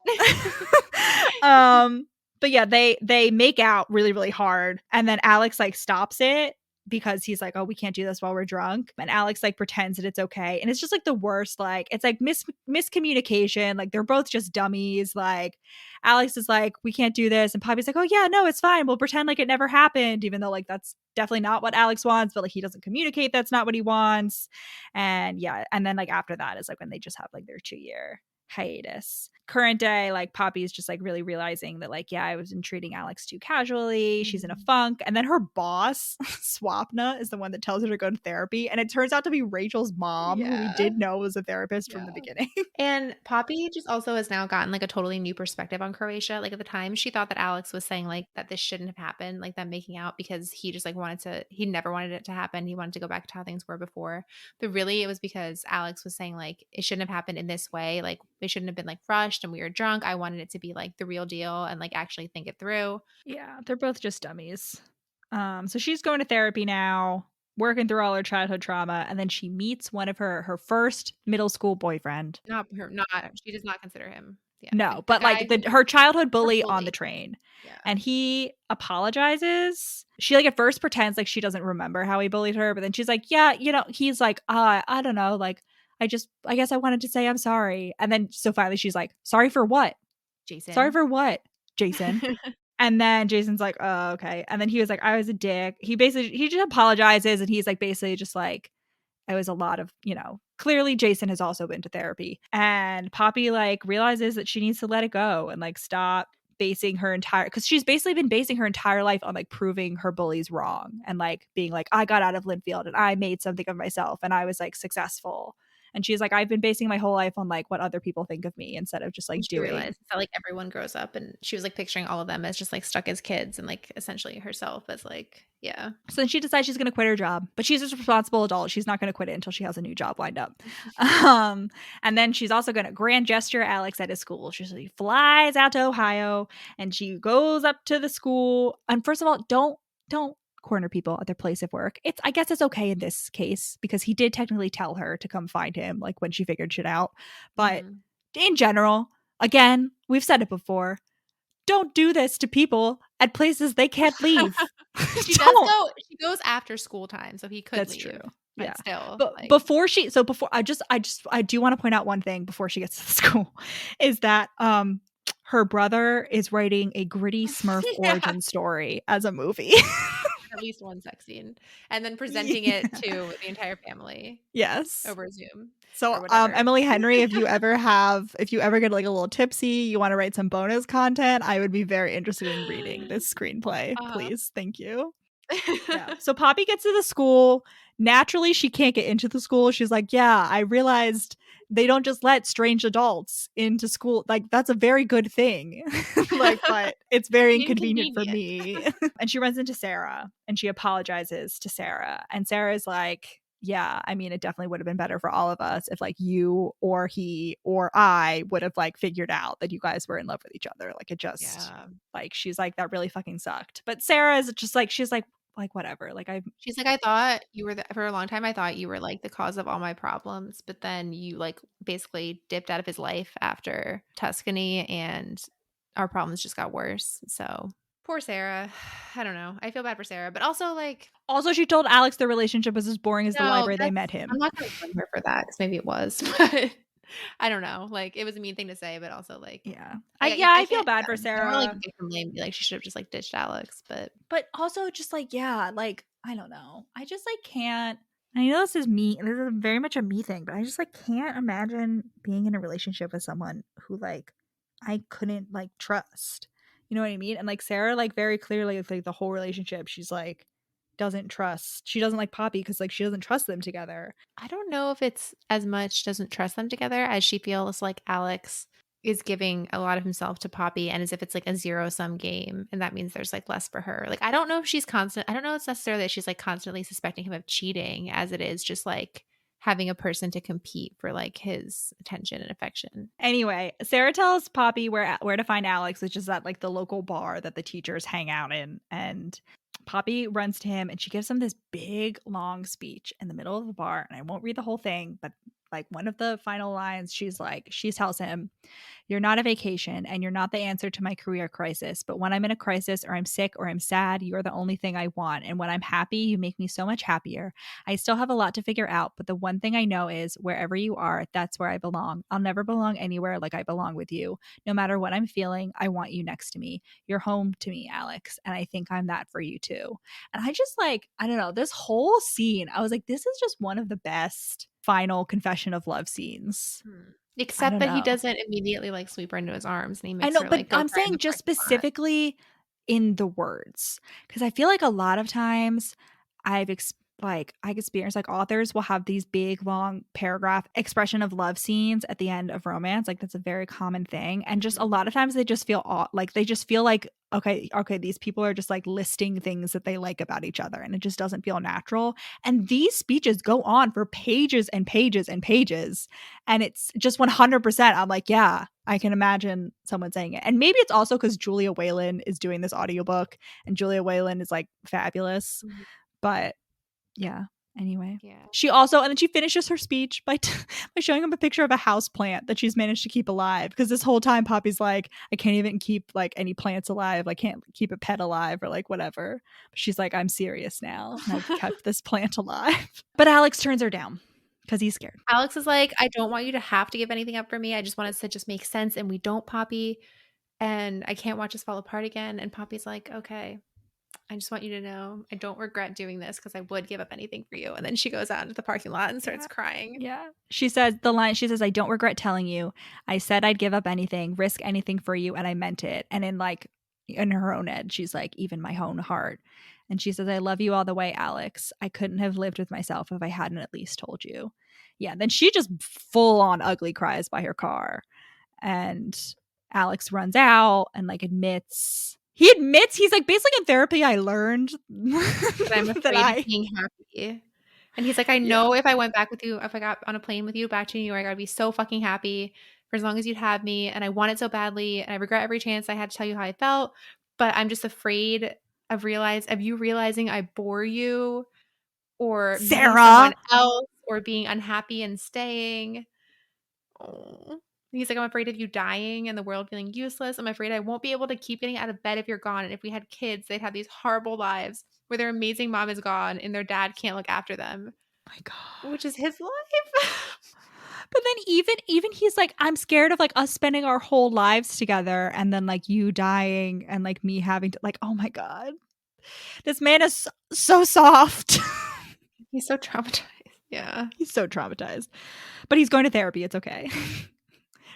But yeah, they make out really really hard, and then Alex like stops it because he's like, oh, we can't do this while we're drunk. And Alex like pretends that it's okay. And it's just like the worst. Like it's like miscommunication. Like they're both just dummies. Like Alex is like, we can't do this. And Poppy's like, oh yeah, no, it's fine. We'll pretend like it never happened. Even though like that's definitely not what Alex wants, but like he doesn't communicate that's not what he wants. And yeah. And then like after that is like when they just have like their 2-year hiatus. Current day, like Poppy's just like really realizing that like, yeah, I was treating Alex too casually. She's in a funk. And then her boss, Swapna, is the one that tells her to go to therapy. And it turns out to be Rachel's mom, who we did know was a therapist from the beginning. And Poppy just also has now gotten like a totally new perspective on Croatia. Like at the time, she thought that Alex was saying like that this shouldn't have happened, like them making out because he just like he never wanted it to happen. He wanted to go back to how things were before. But really, it was because Alex was saying like it shouldn't have happened in this way. Like it shouldn't have been like rushed and we were drunk. I wanted it to be like the real deal and like actually think it through. Yeah, they're both just dummies. So she's going to therapy now, working through all her childhood trauma, and then she meets one of her first middle school boyfriend. Not her, not she does not consider him. Yeah, No, the but guy like who her childhood her bully on the bully. train. Yeah. And he apologizes. She like at first pretends like she doesn't remember how he bullied her, but then she's like, yeah, he's like, I don't know, like I guess I wanted to say I'm sorry. And then so finally she's like, sorry for what? Sorry Jason. for what, Jason? And then Jason's like, oh, okay. And then he was like, I was a dick. He just apologizes and he's like basically just like, it was a lot of, clearly Jason has also been to therapy. And Poppy like realizes that she needs to let it go and like stop basing her entire, because she's basically been basing her entire life on like proving her bullies wrong and like being like, I got out of Linfield and I made something of myself and I was like successful. And she's like, I've been basing my whole life on like what other people think of me instead of just And like she doing. realized that like everyone grows up, and she was like picturing all of them as just like stuck as kids, and like essentially herself as like, yeah. So then she decides she's going to quit her job, but she's a responsible adult. She's not going to quit it until she has a new job lined up. And then she's also going to grand gesture Alex at his school. She flies out to Ohio and she goes up to the school. And first of all, don't corner people at their place of work. I guess it's okay in this case because he did technically tell her to come find him, like when she figured shit out. But in general, again, we've said it before. Don't do this to people at places they can't leave. She does go. She goes after school time, so he could That's leave. true. But Yeah. still, But like, before I do want to point out one thing before she gets to the school is that her brother is writing a gritty Smurf yeah, origin story as a movie. at least one sex scene, and then presenting it to the entire family Yes. over Zoom So or whatever. Emily Henry, if you ever get like a little tipsy, you want to write some bonus content, I would be very interested in reading this screenplay. Please. Thank you. Yeah. So Poppy gets to the school. Naturally, she can't get into the school. She's like, yeah, I realized they don't just let strange adults into school. Like, that's a very good thing. Like, but it's very inconvenient for me. And she runs into Sarah and she apologizes to Sarah. And Sarah's like, yeah, I mean, it definitely would have been better for all of us if like you or he or I would have like figured out that you guys were in love with each other. Like it just like she's like, that really fucking sucked. But Sarah is just like, she's like whatever. Like She's like, I thought you were for a long time. I thought you were like the cause of all my problems, but then you like basically dipped out of his life after Tuscany, and our problems just got worse. So poor Sarah. I don't know. I feel bad for Sarah, but also like, also she told Alex their relationship was as boring as the no, library they met I'm him. not gonna blame her for that because maybe it was, but I don't know. Like it was a mean thing to say, but also like, Yeah. I I feel can't, bad for I don't Sarah. wanna, like victim blame. Be like she should have just like ditched Alex, but also just like, yeah, like I don't know. I just like can't. I know this is me. This is very much a me thing, but I just like can't imagine being in a relationship with someone who like I couldn't like trust. You know what I mean? And like Sarah, like very clearly, like the whole relationship, she's like doesn't trust. She doesn't like Poppy because like she doesn't trust them together. I don't know if it's as much doesn't trust them together as she feels like Alex is giving a lot of himself to Poppy, and as if it's like a zero-sum game, and that means there's like less for her. Like I don't know if she's constant. I don't know it's necessarily that she's like constantly suspecting him of cheating, as it is just like having a person to compete for like his attention and affection. Anyway, Sarah tells Poppy where to find Alex, which is at like the local bar that the teachers hang out in. And Poppy runs to him and she gives him this big long speech in the middle of the bar. And I won't read the whole thing, but like one of the final lines, she tells him, "You're not a vacation and you're not the answer to my career crisis. But when I'm in a crisis or I'm sick or I'm sad, you're the only thing I want. And when I'm happy, you make me so much happier. I still have a lot to figure out, but the one thing I know is wherever you are, that's where I belong. I'll never belong anywhere like I belong with you. No matter what I'm feeling, I want you next to me. You're home to me, Alex. And I think I'm that for you too." And I just like, I don't know, this whole scene, I was like, this is just one of the best final confession of love scenes. Except that he doesn't immediately like sweep her into his arms, and he I makes know, her but like go I'm cry in saying the just parking lot. specifically in the words, because I feel like a lot of times I've like I experience like authors will have these big long paragraph expression of love scenes at the end of romance. Like that's a very common thing. And just a lot of times they just feel like they just feel like okay, these people are just like listing things that they like about each other and it just doesn't feel natural. And these speeches go on for pages and pages and pages. And it's just 100%. I'm like, yeah, I can imagine someone saying it. And maybe it's also because Julia Whalen is doing this audiobook and Julia Whalen is like fabulous. Mhm. But yeah. Anyway, Yeah. she also, and then she finishes her speech by by showing him a picture of a house plant that she's managed to keep alive. Because this whole time, Poppy's like, I can't even keep like any plants alive. I can't keep a pet alive or like whatever. But she's like, I'm serious now, and I've kept this plant alive. But Alex turns her down because he's scared. Alex is like, I don't want you to have to give anything up for me. I just want it to just make sense, and we don't, Poppy. And I can't watch us fall apart again. And Poppy's like, okay. I just want you to know I don't regret doing this because I would give up anything for you. And then she goes out into the parking lot and starts crying. Yeah. She says I don't regret telling you. I said I'd give up anything, risk anything for you, and I meant it. And in her own head, she's like, even my own heart. And she says, I love you all the way, Alex. I couldn't have lived with myself if I hadn't at least told you. Yeah. Then she just full on ugly cries by her car. And Alex runs out and like he admits he's like, basically in therapy I learned But I'm afraid of being happy. And he's like, I know if I went back with you, if I got on a plane with you back to New York, I'd be so fucking happy for as long as you'd have me. And I want it so badly. And I regret every chance I had to tell you how I felt. But I'm just afraid of you realizing I bore you or meeting someone else or being unhappy and staying. Oh. He's like, I'm afraid of you dying and the world feeling useless. I'm afraid I won't be able to keep getting out of bed if you're gone. And if we had kids, they'd have these horrible lives where their amazing mom is gone and their dad can't look after them. My God. Which is his life. But then even he's like, I'm scared of like us spending our whole lives together and then like you dying and like me having to like, oh my God. This man is so soft. He's so traumatized. Yeah. He's so traumatized. But he's going to therapy. It's okay.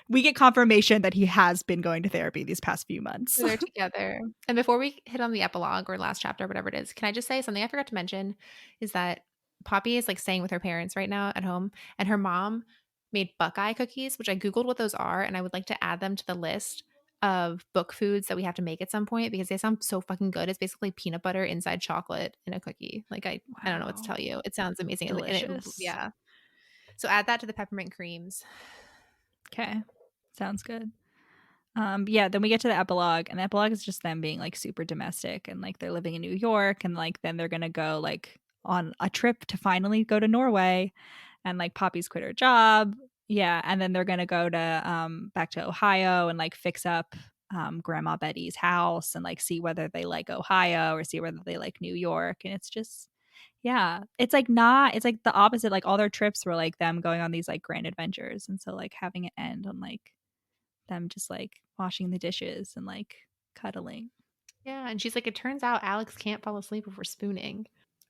We get confirmation that he has been going to therapy these past few months. They're together. And before we hit on the epilogue or last chapter, whatever it is, can I just say something I forgot to mention is that Poppy is like staying with her parents right now at home, and her mom made Buckeye cookies, which I Googled what those are, and I would like to add them to the list of book foods that we have to make at some point because they sound so fucking good. It's basically peanut butter inside chocolate in a cookie. Like I don't know what to tell you. It sounds amazing. Delicious. Yeah. So add that to the peppermint creams. Okay. Sounds good. Yeah, then we get to the epilogue, and the epilogue is just them being like super domestic and like they're living in New York, and like then they're gonna go like on a trip to finally go to Norway, and like Poppy's quit her job. Yeah, and then they're gonna go to back to Ohio and like fix up Grandma Betty's house and like see whether they like Ohio or see whether they like New York. And it's just it's like the opposite. Like all their trips were like them going on these like grand adventures, and so like having it end on like them just like washing the dishes and like cuddling. Yeah, and she's like, it turns out Alex can't fall asleep if we're spooning.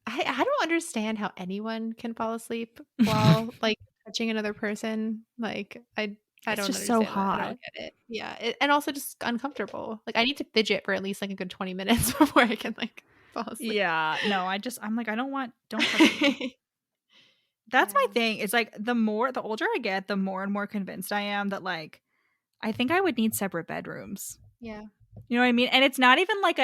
I don't understand how anyone can fall asleep while like touching another person. Like I don't It's just understand so that. hot. I don't get it. Yeah, and also just uncomfortable. Like I need to fidget for at least like a good 20 minutes before I can like fall asleep. Yeah, no, I'm like, don't touch me. That's my thing. It's like the older I get, the more and more convinced I am that like I think I would need separate bedrooms. Yeah. You know what I mean? And it's not even like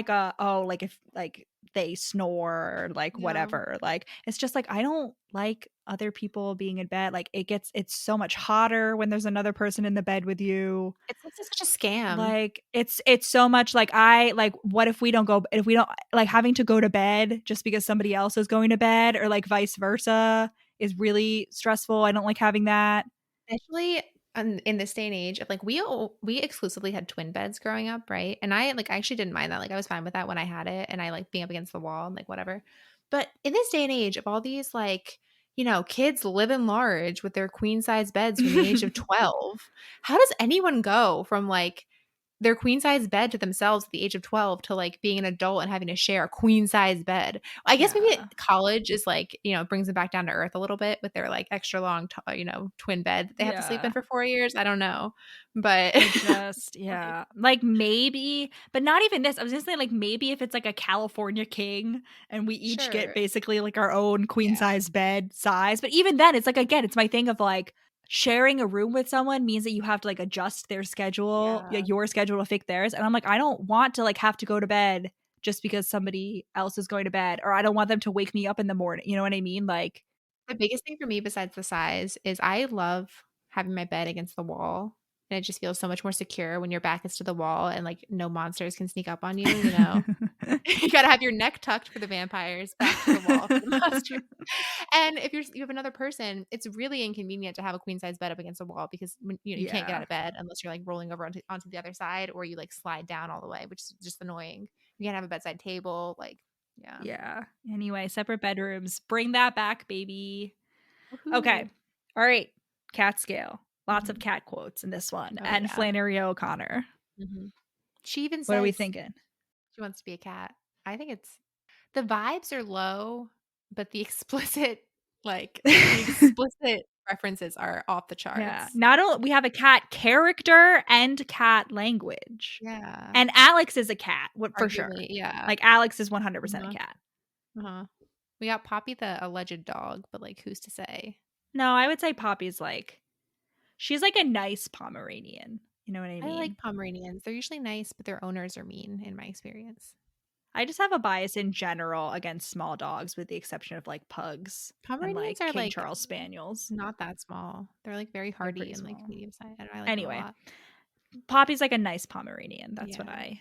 a oh, like if like they snore or like whatever. Like it's just like I don't like other people being in bed. Like it's so much hotter when there's another person in the bed with you. It's such a scam. Like it's so much like what if we don't like having to go to bed just because somebody else is going to bed or like vice versa is really stressful. I don't like having that. Especially in this day and age of like we exclusively had twin beds growing up, right? And I actually didn't mind that. Like I was fine with that when I had it, and I like being up against the wall and like whatever. But in this day and age of all these like kids living large with their queen size beds from the age of 12, how does anyone go from like their queen size bed to themselves at the age of 12 to like being an adult and having to share a queen size bed. I guess maybe Yeah. college is like, brings them back down to earth a little bit with their like extra long, twin bed that they have to sleep in Yeah. for 4 years. I don't know. But It just, yeah. Like maybe, but not even this. I was gonna say like maybe if it's like a California king and we each get Sure. basically like our own queen Yeah. size bed size. But even then, it's like again, it's my thing of like sharing a room with someone means that you have to like adjust their schedule, Yeah. like your schedule to fit theirs. And I'm like, I don't want to like have to go to bed just because somebody else is going to bed, or I don't want them to wake me up in the morning. You know what I mean? Like, The biggest thing for me besides the size is I love having my bed against the wall. And it just feels so much more secure when your back is to the wall and like no monsters can sneak up on you, you know? You gotta have your neck tucked for the vampires, back to the wall for the monsters. And if you have another person, it's really inconvenient to have a queen size bed up against a wall because when, you can't get out Yeah. of bed unless you're like rolling over onto the other side or you like slide down all the way, which is just annoying. You can't have a bedside table, like yeah. Yeah. Anyway, separate bedrooms. Bring that back, baby. Okay. Woohoo. All right. Cat scale. Lots of Mhm. cat quotes in this one. Oh And yeah. Flannery O'Connor. Mhm. She even What are we says thinking? she wants to be a cat. I think it's the vibes are low, but the explicit references are off the Yeah. charts. Not only we have a cat character and cat language. Yeah. And Alex is a cat, for sure. Arguably, yeah. Like Alex is 100% a Uh-huh. cat. Uh-huh. We got Poppy the alleged dog, but like who's to say? No, I would say Poppy's like she's like a nice Pomeranian. You know what I I mean? like Pomeranians. They're usually nice, but their owners are mean in my experience. I just have a bias in general against small dogs with the exception of like pugs and Pomeranians like are King like Charles Spaniels. not that small. They're like very They're hardy pretty and like small. medium sized. I like them a Anyway, lot. Poppy's like a nice Pomeranian. That's what Yeah.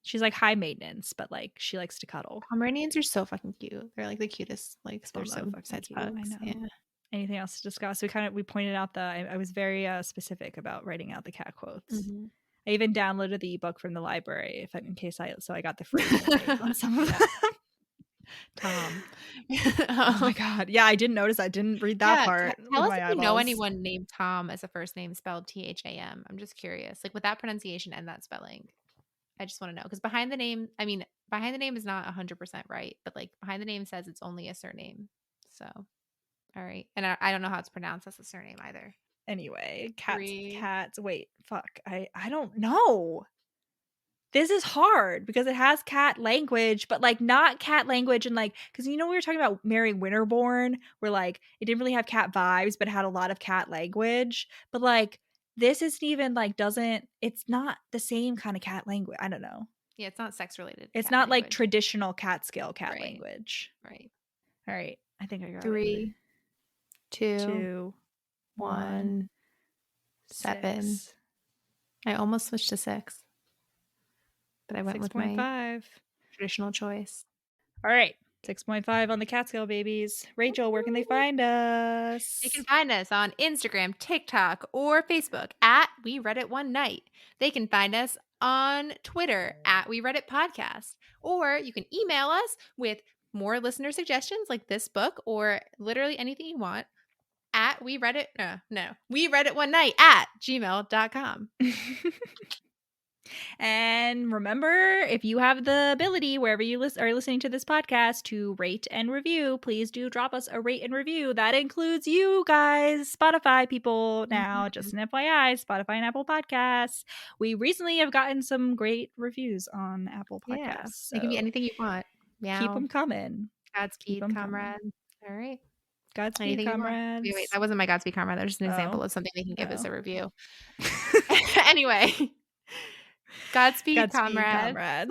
she's like high maintenance, but like she likes to cuddle. Pomeranians are so fucking cute. They're like the cutest like They're so sperm fucking besides cute. I pugs. know. Yeah. Anything else to discuss? We pointed out I was very specific about writing out the cat quotes. Mhm. I even downloaded the ebook from the library so I got the free reading on some of them. Tom. Oh my god. Yeah, I didn't notice. I didn't read that Yeah, part tell with us my if you know eyeballs. anyone named Tom as a first name spelled T-H-A-M. I'm just curious, like, with that pronunciation and that spelling. I just wanna know because behind the name behind the name is not 100% right, but, like, behind the name says it's only a surname. So, alright, and I don't know how it's pronounced as a surname either. Anyway, 3. cats. Wait, fuck. I don't know. This is hard because it has cat language, but like not cat language and like because we were talking about Mary Winterbourne, where like it didn't really have cat vibes, but it had a lot of cat language. But like this isn't even like it's not the same kind of cat language. I don't know. Yeah, it's not sex-related It's cat not like language. traditional cat scale cat Right, language. right. All right, I think I got it. 3, 2, 2, 1, 1, 7. 6, I almost switched to 6, but I went with my 6.5. traditional choice. All right. 6.5 on the cat scale, babies. Rachel, where can they find us? They can find us on Instagram, TikTok, or Facebook at We Read It One Night. They can find us on Twitter at We Read It Podcast. Or you can email us with more listener suggestions like this book or literally anything you want at We Read It. We Read It One Night at gmail.com. And remember, if you have the ability, wherever you are listening to this podcast, to rate and review, please do drop us a rate and review. That includes you guys, Spotify people now, just an FYI, Spotify and Apple Podcasts. We recently have gotten some great reviews on Apple Podcasts. Yeah, So it can be anything you want. Meow. keep them coming. Godspeed, comrade. All right. Godspeed, Anything comrades. wait, that wasn't my Godspeed, comrade. That was just an example of something they can give as a review. Anyway. Godspeed, comrades.